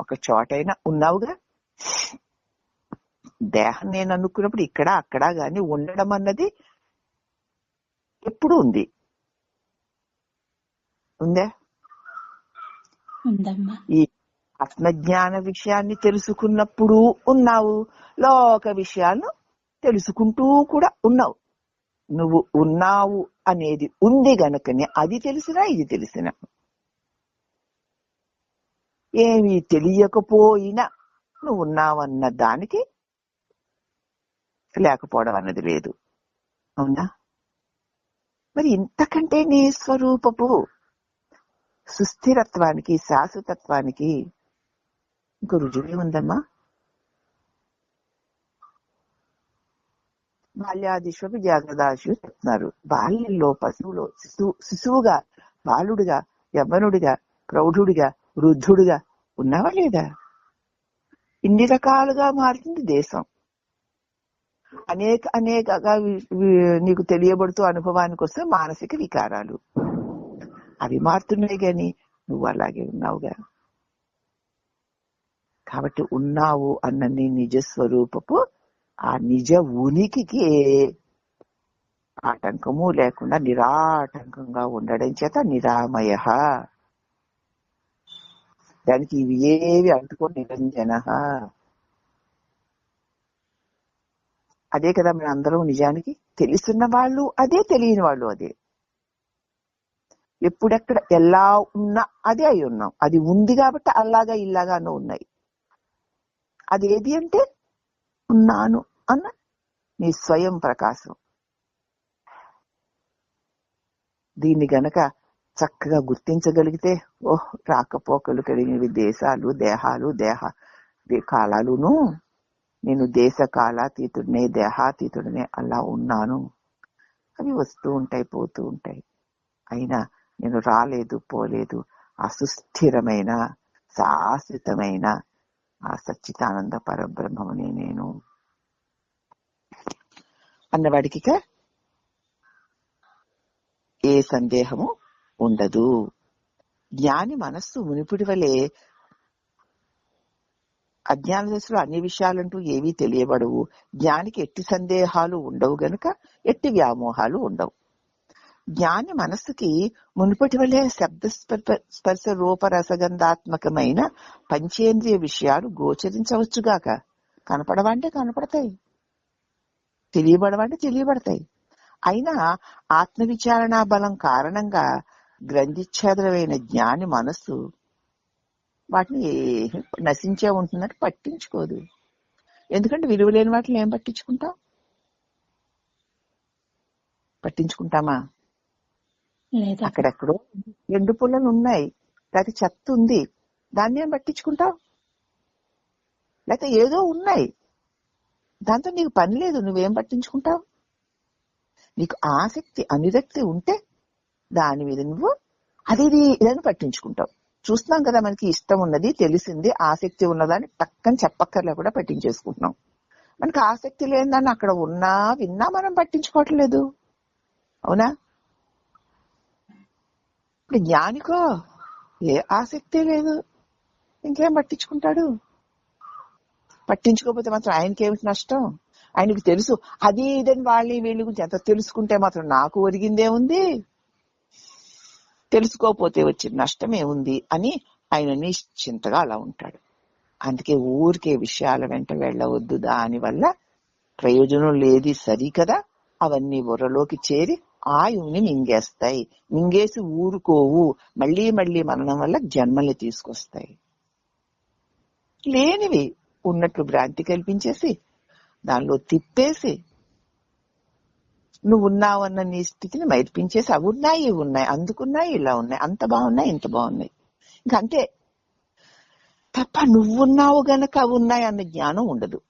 ఒక చోటైనా ఉన్నావుగా. దేహం నేను అనుకున్నప్పుడు ఇక్కడ అక్కడ గాని ఉండడం అన్నది ఎప్పుడు ఉంది. ఉందా? ఈ ఆత్మజ్ఞాన విషయాన్ని తెలుసుకున్నప్పుడు ఉన్నావు, లోక విషయాలను తెలుసుకుంటూ కూడా ఉన్నావు. నువ్వు ఉన్నావు అనేది ఉంది గనుకనే అది తెలిసినా ఇది తెలిసినా, ఏమీ తెలియకపోయినా నువ్వు ఉన్నావన్న దానికి లేకపోవడం అన్నది లేదు. అవునా? మరి ఇంతకంటే నీ స్వరూపపు సుస్థిరత్వానికి శాశ్వతత్వానికి ఇంకో రుజువే ఉందమ్మా. బాల్యాదిశ్వపు జాగ్రత్తాశు చెప్తున్నారు. బాల్యంలో పశువులో శిశువుగా, బాలుడిగా, యవ్వనుడిగా, ప్రౌఢుడిగా, వృద్ధుడిగా ఉన్నావా లేదా? ఇన్ని రకాలుగా మారుతుంది దేశం. అనేకగా నీకు తెలియబడుతూ అనుభవానికి వస్తే మానసిక వికారాలు అవి మారుతున్నాయి గాని నువ్వు అలాగే ఉన్నావుగా. కాబట్టి ఉన్నావు అన్న నీ నిజ స్వరూపపు ఆ నిజ ఉనికికి ఆటంకము లేకుండా నిరాటంకంగా ఉండడం చేత నిరామయ, దానికి ఇవి ఏవి అంటుకో నిరంజన. అదే కదా మన అందరం నిజానికి తెలిసిన వాళ్ళు అదే, తెలియని వాళ్ళు అదే. ఎప్పుడెక్కడ ఎలా ఉన్నా అదే అయి ఉన్నాం. అది ఉంది కాబట్టి అలాగా ఇలాగానో ఉన్నాయి. అది ఏది అంటే ఉన్నాను అన్న నీ స్వయం ప్రకాశం. దీన్ని గనక చక్కగా గుర్తించగలిగితే ఓహ్, రాకపోకలు కలిగినవి దేశాలు, దేహాలు, కాలాలును, నేను దేశ కాలాతీతుడినే, దేహాతీతుడినే, అలా ఉన్నాను. అవి వస్తూ ఉంటాయి, పోతూ ఉంటాయి. అయినా నేను రాలేదు, పోలేదు, ఆ సుస్థిరమైన శాశ్వతమైన ఆ సచ్చిదానంద పరబ్రహ్మమునే నేను అన్నవాడికి ఏ సందేహము ఉండదు. జ్ఞాని మనస్సు మునిపుడి వలె అజ్ఞాన దశలో అన్ని విషయాలంటూ ఏవీ తెలియబడవు. జ్ఞానికి ఎట్టి సందేహాలు ఉండవు గనుక ఎట్టి వ్యామోహాలు ఉండవు. జ్ఞాని మనస్సుకి మునుపటి వలె శబ్ద స్పర్శ రూప రసగంధాత్మకమైన పంచేంద్రియ విషయాలు గోచరించవచ్చుగాక. కనపడవంటే కనపడతాయి, తెలియబడవంటే తెలియబడతాయి. అయినా ఆత్మవిచారణ బలం కారణంగా గ్రంథిచ్ఛేదమైన జ్ఞాని మనస్సు వాటిని నశించే ఉంటున్నట్టు పట్టించుకోదు. ఎందుకంటే విలువలేని వాటిని ఏం పట్టించుకుంటామా? అక్కడెక్కడో ఎండు పుల్లలు ఉన్నాయి, లేకపోతే చెత్త ఉంది, దాన్ని ఏం పట్టించుకుంటావు? లేకపోతే ఏదో ఉన్నాయి, దాంతో నీకు పని లేదు, నువ్వేం పట్టించుకుంటావు? నీకు ఆసక్తి అనురక్తి ఉంటే దాని మీద నువ్వు అది ఇదని పట్టించుకుంటావు. చూస్తున్నాం కదా, మనకి ఇష్టం ఉన్నది, తెలిసింది, ఆసక్తి ఉన్నదాన్ని టక్కని చెప్పక్కర్లే కూడా పట్టించేసుకుంటున్నాం. మనకి ఆసక్తి లేని అక్కడ ఉన్నా విన్నా మనం పట్టించుకోవట్లేదు. అవునా? ఇప్పుడు జ్ఞానికో ఏ ఆసక్తి లేదు, ఇంకేం పట్టించుకుంటాడు? పట్టించుకోకపోతే మాత్రం ఆయనకేమిటి నష్టం? ఆయనకు తెలుసు అది ఇదని వాళ్ళని వీళ్ళ గురించి ఎంత తెలుసుకుంటే మాత్రం నాకు ఒరిగిందే ఉంది, తెలుసుకోకపోతే వచ్చిన నష్టమే ఉంది అని ఆయన నిశ్చింతగా అలా ఉంటాడు. అందుకే ఊరికే విషయాల వెంట వెళ్ళవద్దు, దానివల్ల ప్రయోజనం లేది, సరి కదా. అవన్నీ బుర్రలోకి చేరి ఆయువుని మింగేస్తాయి. మింగేసి ఊరుకోవు, మళ్ళీ మళ్ళీ మరణం వల్ల జన్మల్ని తీసుకొస్తాయి. లేనివి ఉన్నట్లు భ్రాంతి కల్పించేసి దానిలో తిప్పేసి నువ్వు ఉన్నావన్న నీ స్థితిని మైర్పించేసి అవి ఉన్నాయి, ఇవి ఉన్నాయి, అందుకున్నాయి, ఇలా ఉన్నాయి, అంత బాగున్నాయి, ఇంత బాగున్నాయి, ఇంకంతే తప్ప నువ్వున్నావు గనక అవి ఉన్నాయి అన్న జ్ఞానం ఉండదు.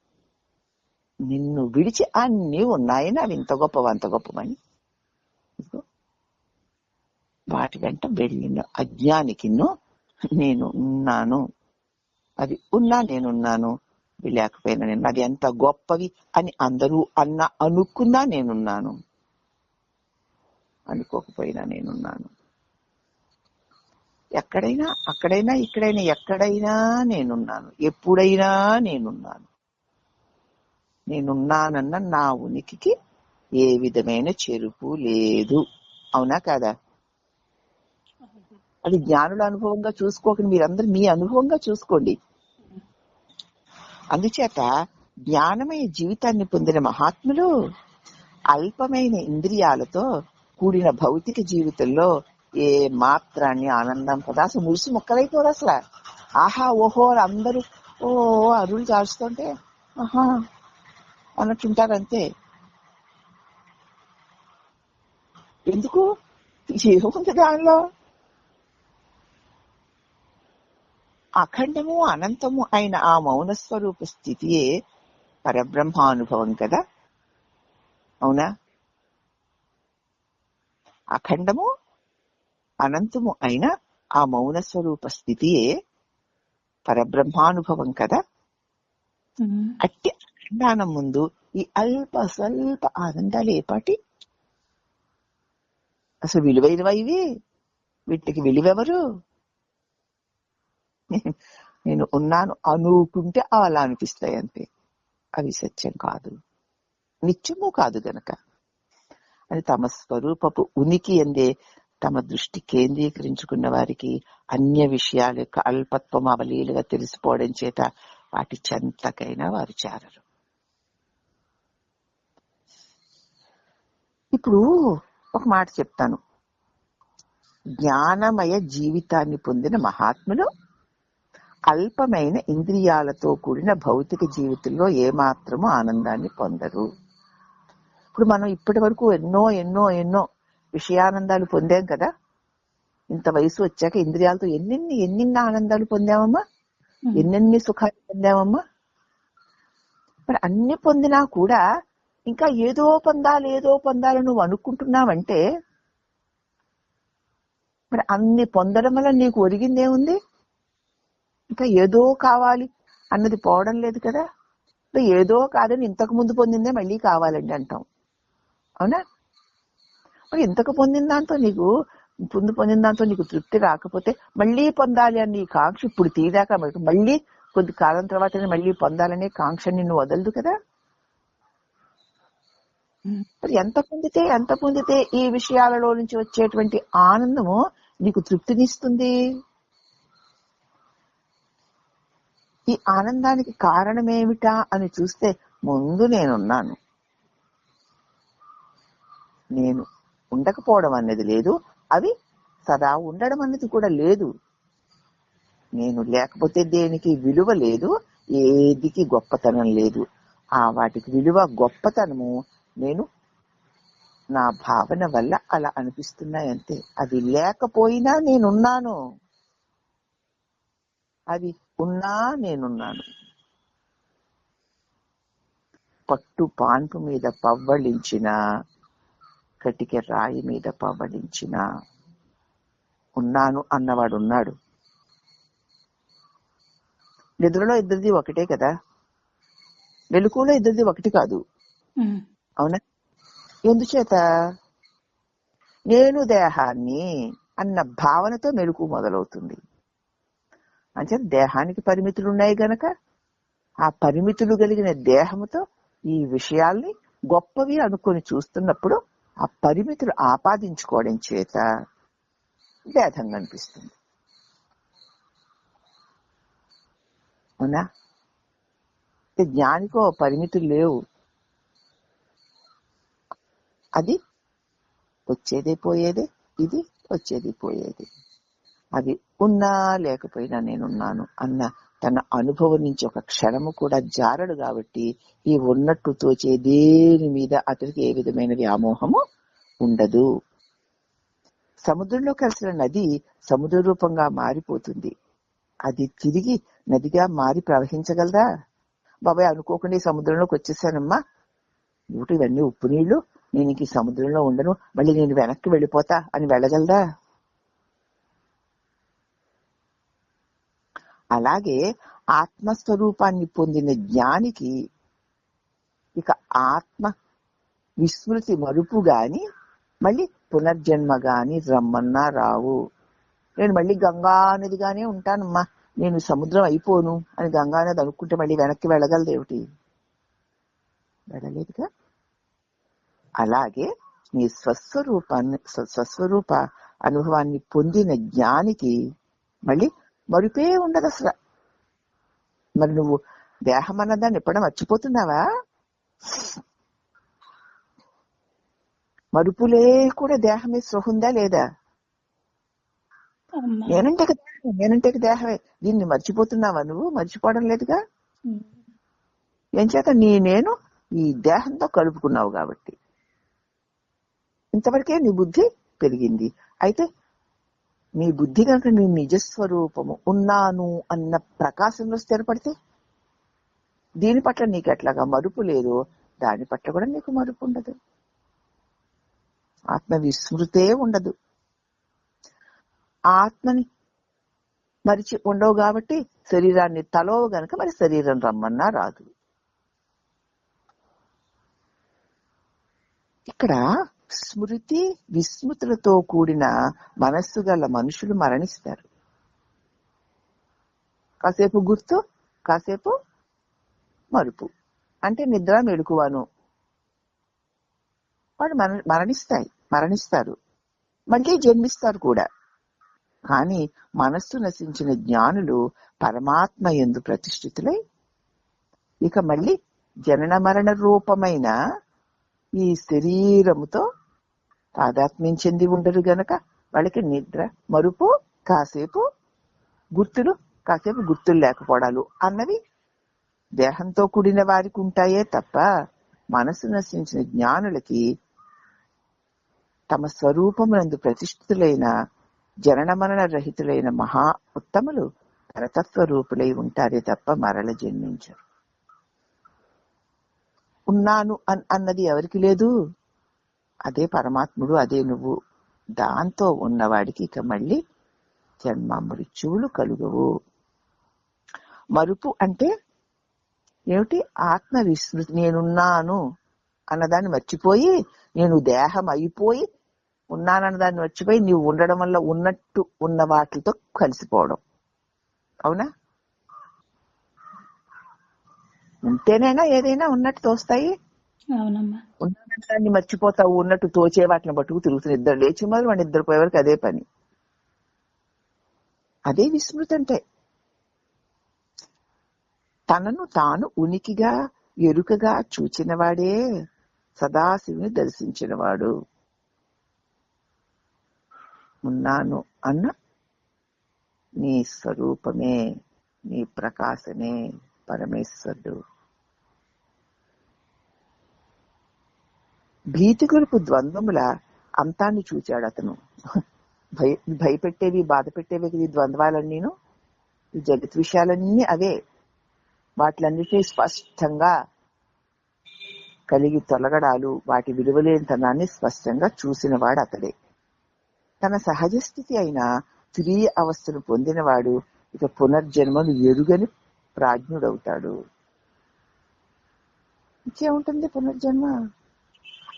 నిన్ను విడిచి అన్నీ ఉన్నాయని, అవి ఇంత గొప్పవి అంత గొప్పవని వాటి వెంట వెళ్ళిన అజ్ఞానికిన్నో నేను ఉన్నాను, అది ఉన్నా నేనున్నాను, లేకపోయినా నేను, అది ఎంత గొప్పవి అని అందరూ అనుకున్నా నేనున్నాను, అనుకోకపోయినా నేనున్నాను. ఎక్కడైనా అక్కడైనా ఇక్కడైనా ఎక్కడైనా నేనున్నాను, ఎప్పుడైనా నేనున్నాను. నేనున్నానన్న నా ఉనికికి ఏ విధమైన చెరుపు లేదు. అవునా కాదా? అది జ్ఞానుల అనుభవంగా చూసుకోకండి, మీరందరూ మీ అనుభవంగా చూసుకోండి. అందుచేత జ్ఞానమయ జీవితాన్ని పొందిన మహాత్ములు అల్పమైన ఇంద్రియాలతో కూడిన భౌతిక జీవితంలో ఏ మాత్రాన్ని ఆనందం కదా, అసలు మురిసి మొక్కలైపోరు అసలు. ఆహా ఓహో అందరూ ఓ అరువులు కాల్చుతుంటే ఆహా అన్నట్టుంటారంతే. ఎందుకు? ఏముంది దానిలో? అఖండము అనంతము అయిన ఆ మౌనస్వరూప స్థితియే పరబ్రహ్మానుభవం కదా. అవునా? అఖండము అనంతము అయిన ఆ మౌన స్వరూప స్థితియే పరబ్రహ్మానుభవం కదా. అట్టి అఖండానం ముందు ఈ అల్ప స్వల్ప ఆనందాలు ఏపాటి? అసలు విలువైనవా ఇవి? వీటికి విలువెవరు? నేను ఉన్నాను అనుకుంటే అలా అనిపిస్తాయి అంతే, అవి సత్యం కాదు, నిత్యము కాదు గనక. అని తమ స్వరూపపు ఉనికి అందే తమ దృష్టి కేంద్రీకరించుకున్న వారికి అన్య విషయాల యొక్క అల్పత్వం అవలీలుగా తెలిసిపోవడం చేత వాటి చెంతకైనా వారు చేరరు. ఇప్పుడు ఒక మాట చెప్తాను. జ్ఞానమయ జీవితాన్ని పొందిన మహాత్ములు అల్పమైన ఇంద్రియాలతో కూడిన భౌతిక జీవితంలో ఏమాత్రము ఆనందాన్ని పొందరు. ఇప్పుడు మనం ఇప్పటి వరకు ఎన్నో ఎన్నో ఎన్నో విషయానందాలు పొందాం కదా. ఇంత వయసు వచ్చాక ఇంద్రియాలతో ఎన్నెన్ని ఆనందాలు పొందామమ్మా, ఎన్నెన్ని సుఖాలు పొందామమ్మా. మరి అన్ని పొందినా కూడా ఇంకా ఏదో పొందాలి నువ్వు అనుకుంటున్నావంటే మరి అన్ని పొందడం వల్ల నీకు ఒరిగిందేముంది? ఇంకా ఏదో కావాలి అన్నది పోవడం లేదు కదా. ఏదో కాదని ఇంతకు ముందు పొందిందే మళ్ళీ కావాలండి అంటాం, అవునా? మరి ఇంతకు పొందిన దాంతో నీకు తృప్తి రాకపోతే మళ్ళీ పొందాలి అని నీ కాంక్ష ఇప్పుడు తీరాక మళ్ళీ కొద్ది కాలం తర్వాత మళ్ళీ పొందాలనే కాంక్ష నిన్ను వదలదు కదా. మరి ఎంత పొందితే ఈ విషయాలలో నుంచి వచ్చేటువంటి ఆనందము నీకు తృప్తినిస్తుంది? ఈ ఆనందానికి కారణమేమిటా అని చూస్తే ముందు నేనున్నాను. నేను ఉండకపోవడం అనేది లేదు, అవి సదా ఉండడం అనేది కూడా లేదు. నేను లేకపోతే దేనికి విలువ లేదు, ఏదికి గొప్పతనం లేదు. వాటికి విలువ గొప్పతనము నేను నా భావన వల్ల అలా అనిపిస్తున్నాయంతే. అది లేకపోయినా నేనున్నాను, అది ఉన్నా నేనున్నాను. పట్టు పాన్పు మీద పవ్వళించిన, కటిక రాయి మీద పవ్వళించిన ఉన్నాను అన్నవాడు ఉన్నాడు. నిద్రలో ఇద్దరిది ఒకటే కదా, వెలుగులో ఇద్దరిది ఒకటి కాదు, అవునా? ఎందుచేత నేను దేహాన్ని అన్న భావనతో మెలకు మొదలవుతుంది. అంటే దేహానికి పరిమితులు ఉన్నాయి గనక ఆ పరిమితులు కలిగిన దేహముతో ఈ విషయాల్ని గొప్పవి అనుకొని చూస్తున్నప్పుడు ఆ పరిమితులు ఆపాదించుకోవడం చేత భేదంగా అనిపిస్తుంది, అవునా? జ్ఞానికో పరిమితులు లేవు, అది వచ్చేదే పోయేదే, ఇది వచ్చేది పోయేది. అది ఉన్నా లేకపోయినా నేనున్నాను అన్న తన అనుభవం నుంచి ఒక క్షణము కూడా జారడు. కాబట్టి ఈ ఉన్నట్టు తోచే దేని మీద అతనికి ఏ విధమైన వ్యామోహము ఉండదు. సముద్రంలో కలిసిన నది సముద్ర రూపంగా మారిపోతుంది, అది తిరిగి నదిగా మారి ప్రవహించగలదా? బాబాయ్ అనుకోకుండా సముద్రంలోకి వచ్చేసానమ్మా, ఇవన్నీ ఉప్పు నీళ్లు, నేను ఇంక సముద్రంలో ఉండను, మళ్ళీ నేను వెనక్కి వెళ్ళిపోతా అని వెళ్ళగలదా? అలాగే ఆత్మస్వరూపాన్ని పొందిన జ్ఞానికి ఇక ఆత్మ విస్మృతి మరుపు గాని మళ్ళీ పునర్జన్మ గాని రమ్మన్నా రావు. నేను మళ్ళీ గంగా నదిగానే ఉంటానమ్మా, నేను సముద్రం అయిపోను అని గంగా నది అనుకుంటే మళ్ళీ వెనక్కి వెళ్ళగలదేమిటి? వెళ్ళలేదుగా. అలాగే నీ స్వస్వరూప అనుభవాన్ని పొందిన జ్ఞానికి మళ్ళీ మరుపే ఉండదు అసలు. మరి నువ్వు దేహం అన్నదాన్ని ఎప్పుడైనా మర్చిపోతున్నావా? మరుపులే కూడా దేహమే స్పృహ ఉందా లేదా? నేనంటే దేహమే, దీన్ని మర్చిపోతున్నావా నువ్వు? మర్చిపోవడం లేదుగా. ఏం చేత నేను ఈ దేహంతో కలుపుకున్నావు కాబట్టి ఇంతవరకే నీ బుద్ధి పెరిగింది. అయితే నీ బుద్ధి కనుక నీ నిజస్వరూపము ఉన్నాను అన్న ప్రకాశంలో స్థిరపడితే దీని పట్ల నీకు ఎట్లాగా మరుపు లేదు, దాని పట్ల కూడా నీకు మరుపు ఉండదు, ఆత్మ విస్మృతే ఉండదు. ఆత్మని మరిచి ఉండవు కాబట్టి శరీరాన్ని తలవు గనక మరి శరీరం రమ్మన్నా రాదు. ఇక్కడ స్మృతి విస్మృతులతో కూడిన మనస్సు గల మనుషులు మరణిస్తారు. కాసేపు గుర్తు, కాసేపు మరుపు, అంటే నిద్ర మెలకువను. వాడు మరణిస్తారు, మళ్ళీ జన్మిస్తారు కూడా. కానీ మనస్సు నశించిన జ్ఞానులు పరమాత్మ యందు ప్రతిష్ఠితులై ఇక మళ్ళీ జనన మరణ రూపమైన ఈ శరీరముతో తాదాత్మ్యం చెంది ఉండరు గనక వాళ్ళకి నిద్ర, మరుపు, కాసేపు గుర్తులు లేకపోవడాలు అన్నవి దేహంతో కూడిన వారికి ఉంటాయే తప్ప మనసు నశించిన జ్ఞానులకి తమ స్వరూపమునందు ప్రతిష్ఠితులైన జనన మరణ రహితులైన మహా ఉత్తములు పరతత్వ రూపులై ఉంటారే తప్ప మరల జన్మించరు. ఉన్నాను అన్నది ఎవరికి లేదు? అదే పరమాత్ముడు, అదే నువ్వు. దాంతో ఉన్నవాడికి ఇక మళ్ళీ జన్మ మృత్యువులు కలుగవు. మరుపు అంటే ఏమిటి? ఆత్మ విస్మృతి. నేనున్నాను అన్నదాన్ని మర్చిపోయి, నేను దేహం అయిపోయి ఉన్నానన్నదాన్ని మర్చిపోయి నీవు ఉండడం వల్ల ఉన్నట్టు ఉన్న వాటితో కలిసిపోవడం. అవునా? ఉంటేనైనా ఏదైనా ఉన్నట్టు తోస్తాయి. అవునమ్మా. ఉన్నదాన్ని మర్చిపోతావు, ఉన్నట్టు తోచే వాటిని పట్టుకు తిరుగుతున్న ఇద్దరు లేచి మొదలు వాడిని ఇద్దరు పోయే వరకు అదే పని. అదే విస్మృతి అంటే. తనను తాను ఉనికిగా ఎరుకగా చూచినవాడే సదాశివుని దర్శించినవాడు. ఉన్నాను అన్న నీ స్వరూపమే, నీ ప్రకాశమే పరమేశ్వరుడు. భీతి గొలుపు ద్వంద్వముల అంతాన్ని చూచాడు అతను. భయపెట్టేవి, బాధ పెట్టేవి ద్వంద్వాలన్నీను, ఈ జగత్ విషయాలన్నీ అవే. వాటిలన్నిటినీ స్పష్టంగా కలిగి తొలగడాలు, వాటి విలువలేనితనాన్ని స్పష్టంగా చూసినవాడు అతడే. తన సహజ స్థితి అయిన తురీయ అవస్థను పొందినవాడు ఇక పునర్జన్మను ఎరుగని ప్రాజ్ఞుడవుతాడు. ఇంకేముంటుంది పునర్జన్మ?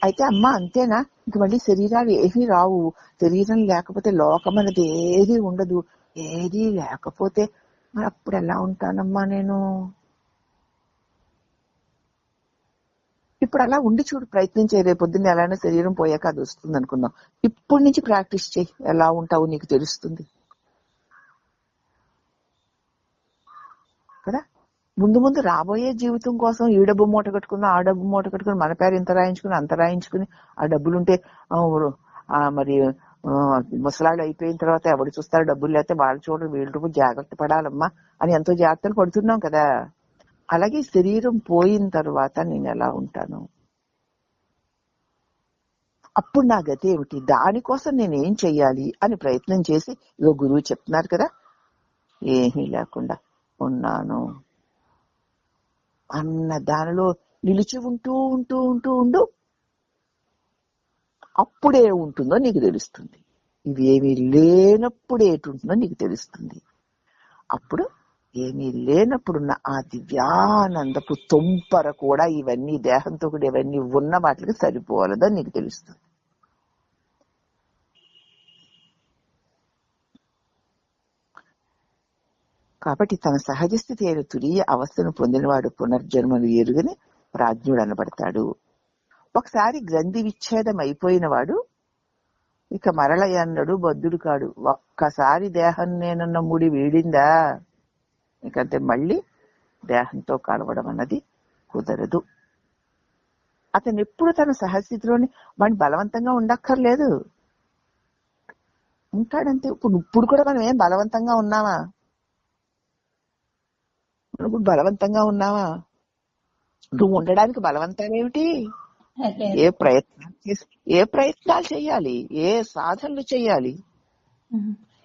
అయితే అమ్మ అంతేనా? ఇంక మళ్ళీ శరీరాలు ఏమీ రావు. శరీరం లేకపోతే లోకం అనేది ఏది ఉండదు. ఏది లేకపోతే మరి అప్పుడు ఎలా ఉంటానమ్మా నేను? ఇప్పుడు అలా ఉండి చూడు, ప్రయత్నం చేయ. రేపు పొద్దున్న ఎలానో శరీరం పోయాక అది వస్తుంది అనుకుందాం. ఇప్పటి నుంచి ప్రాక్టీస్ చేయి, ఎలా ఉంటావు నీకు తెలుస్తుంది కదా. ముందు ముందు రాబోయే జీవితం కోసం ఈ డబ్బు మూట కట్టుకుని, ఆ డబ్బు మూట కట్టుకుని, మన పేరు ఇంత రాయించుకుని, అంత రాయించుకుని, ఆ డబ్బులుంటే మరి ముసలాళ్ళు అయిపోయిన తర్వాత ఎవరు చూస్తారు? డబ్బులు లేకపోతే వాళ్ళు చూడరు, వీళ్ళు జాగ్రత్త పడాలమ్మా అని ఎంతో జాగ్రత్తలు పడుతున్నాం కదా. అలాగే శరీరం పోయిన తర్వాత నేను ఎలా ఉంటాను, అప్పుడు నా గతి ఏమిటి, దానికోసం నేను ఏం చెయ్యాలి అని ప్రయత్నం చేసి, ఇగో గురువు చెప్తున్నారు కదా, ఏమీ లేకుండా ఉన్నాను అన్న దానిలో నిలిచి ఉంటూ ఉంటూ ఉంటూ ఉండు. అప్పుడే ఉంటుందో నీకు తెలుస్తుంది. ఇవి ఏమీ లేనప్పుడు ఏటుంటుందో నీకు తెలుస్తుంది. అప్పుడు ఏమీ లేనప్పుడున్న ఆ దివ్యానందపు తొంపర కూడా ఇవన్నీ దేహంతో కూడా ఇవన్నీ ఉన్న వాటికి సరిపోవాలదో నీకు తెలుస్తుంది. కాబట్టి తన సహజ స్థితి అయిన తురీయ అవస్థను పొందినవాడు పునర్జన్మను ఎరుగని ప్రాజ్ఞుడు అనబడతాడు. ఒకసారి గ్రంథి విచ్ఛేదం అయిపోయిన వాడు ఇక మరల అన్నడు బద్ధుడు కాడు. ఒక్కసారి దేహం నేనన్న ముడి వీడిందా ఇకంతే మళ్ళీ దేహంతో కలవడం అన్నది కుదరదు. అతను ఎప్పుడు తన సహస్థితిలోని వాడిని బలవంతంగా ఉండక్కర్లేదు, ఉంటాడంతే. ఇప్పుడు కూడా మనం ఏం బలవంతంగా ఉన్నావా? నువ్వు బలవంతంగా ఉన్నావా? నువ్వు ఉండడానికి బలవంతాలేమిటి? ఏ ప్రయత్నాలు చెయ్యాలి, ఏ సాధనలు చెయ్యాలి,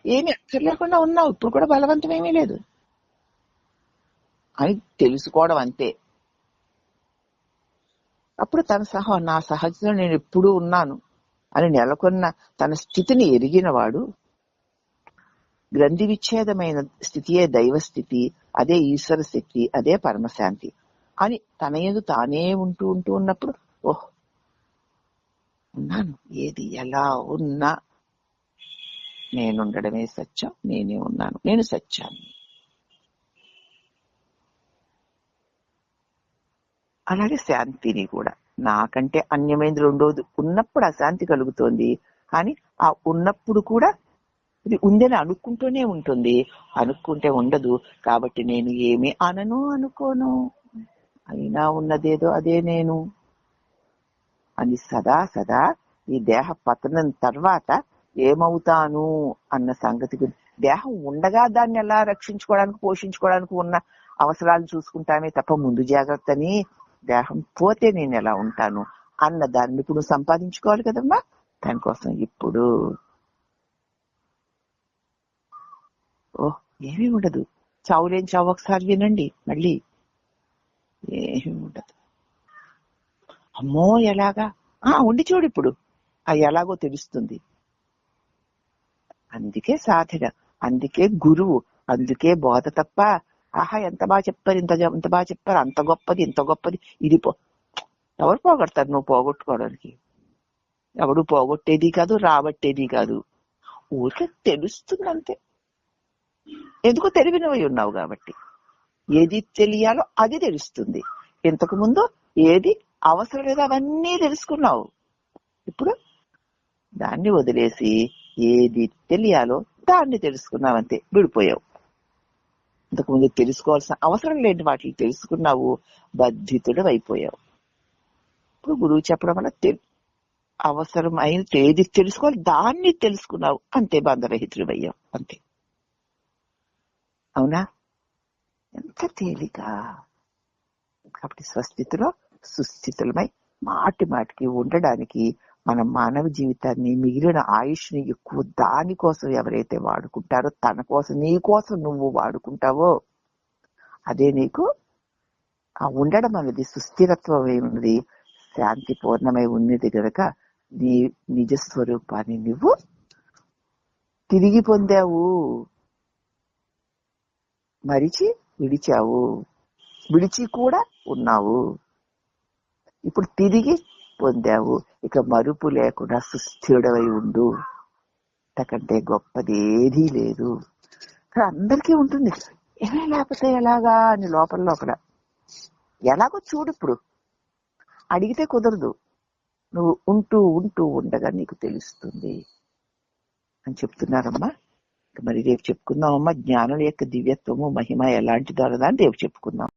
ఏమి అక్కర్లేకుండా ఉన్నావు. ఇప్పుడు కూడా బలవంతం ఏమీ లేదు అని తెలుసుకోవడం అంతే. అప్పుడు నా సహజంలో నేను ఎప్పుడూ ఉన్నాను అని నెలకొన్న తన స్థితిని ఎరిగిన వాడు, గ్రంథి విచ్ఛేదమైన స్థితియే దైవ స్థితి, అదే ఈశ్వర శక్తి, అదే పరమశాంతి అని తన యందు తానే ఉంటూ ఉంటూ ఉన్నప్పుడు, ఓహ్ ఉన్నాను, ఏది ఎలా ఉన్నా నేనుండడమే సత్యం, నేనే ఉన్నాను, నేను సత్యాన్ని. అలాగే శాంతిని కూడా నాకంటే అన్యమైనది రెండోది ఉన్నప్పుడు అశాంతి కలుగుతోంది. కానీ ఆ ఉన్నప్పుడు కూడా ఇది ఉందని అనుకుంటూనే ఉంటుంది, అనుకుంటే ఉండదు. కాబట్టి నేను ఏమీ అనను, అనుకోను, అయినా ఉన్నదేదో అదే నేను అని సదా ఈ దేహ పతనం తర్వాత ఏమవుతాను అన్న సంగతి గురించి, దేహం ఉండగా దాన్ని ఎలా రక్షించుకోవడానికి పోషించుకోవడానికి ఉన్న అవసరాలు చూసుకుంటామే తప్ప ముందు జాగ్రత్తని దేహం పోతే నేను ఎలా ఉంటాను అన్న దాన్ని ఇప్పుడు సంపాదించుకోవాలి కదమ్మా. దానికోసం ఇప్పుడు ఏమీ ఉండదు. చావులేని చావు ఒకసారి వినండి, మళ్ళీ ఏమీ ఉండదు. అమ్మో ఎలాగా ఉండి చూడు ఇప్పుడు, ఎలాగో తెలుస్తుంది. అందుకే సాధన, అందుకే గురువు, అందుకే బోధ తప్ప ఎంత బాగా చెప్పారు, ఇంత బాగా చెప్పారు, అంత గొప్పది ఇంత గొప్పది ఇది ఎవరు పోగొడతారు నువ్వు పోగొట్టుకోవడానికి? ఎవడు పోగొట్టేది కాదు, రాబట్టేది కాదు. ఊరికే తెలుస్తుంది అంతే. ఎందుకో తెలివినవై ఉన్నావు కాబట్టి. ఏది తెలియాలో అది తెలుస్తుంది. ఇంతకు ముందు ఏది అవసరం లేదో అవన్నీ తెలుసుకున్నావు. ఇప్పుడు దాన్ని వదిలేసి ఏది తెలియాలో దాన్ని తెలుసుకున్నావు అంతే, విడిపోయావు. ఇంతకుముందు తెలుసుకోవాల్సిన అవసరం లేని వాటిని తెలుసుకున్నావు, బద్ధితుడు అయిపోయావు. ఇప్పుడు గురువు చెప్పడం వల్ల అవసరం అయిన ఏది తెలుసుకోవాలి దాన్ని తెలుసుకున్నావు అంతే, బంధరహితుడు అయ్యావు అంతే. అవునా? ఎంత తేలిక. కాబట్టి స్వస్థితిలో సుస్థితులమై మాటి మాటికి ఉండడానికి మన మానవ జీవితాన్ని, మిగిలిన ఆయుష్ని ఎక్కువ దానికోసం ఎవరైతే వాడుకుంటారో, తన కోసం నీ కోసం నువ్వు వాడుకుంటావో అదే నీకు ఉండడం అనేది సుస్థిరత్వం ఉన్నది, శాంతి పూర్ణమై ఉన్నది గనక నీ నిజస్వరూపాన్ని నువ్వు తిరిగి పొందావు. మరిచి విడిచావు, విడిచి కూడా ఉన్నావు, ఇప్పుడు తిరిగి పొందావు. ఇక మరుపు లేకుండా సుస్థిరుడవై ఉండు. అంతకంటే గొప్పది ఏదీ లేదు. అందరికీ ఉంటుంది, ఎలా లేకపోతే ఎలాగా అని లోపల ఎలాగో చూడు. ఇప్పుడు అడిగితే కుదరదు, నువ్వు ఉంటూ ఉంటూ ఉండగా నీకు తెలుస్తుంది అని చెప్తున్నారమ్మా. మరి రేపు చెప్పుకుందామమ్మా, జ్ఞానుల యొక్క దివ్యత్వము మహిమ ఎలాంటిదో అని రేపు చెప్పుకుందాం.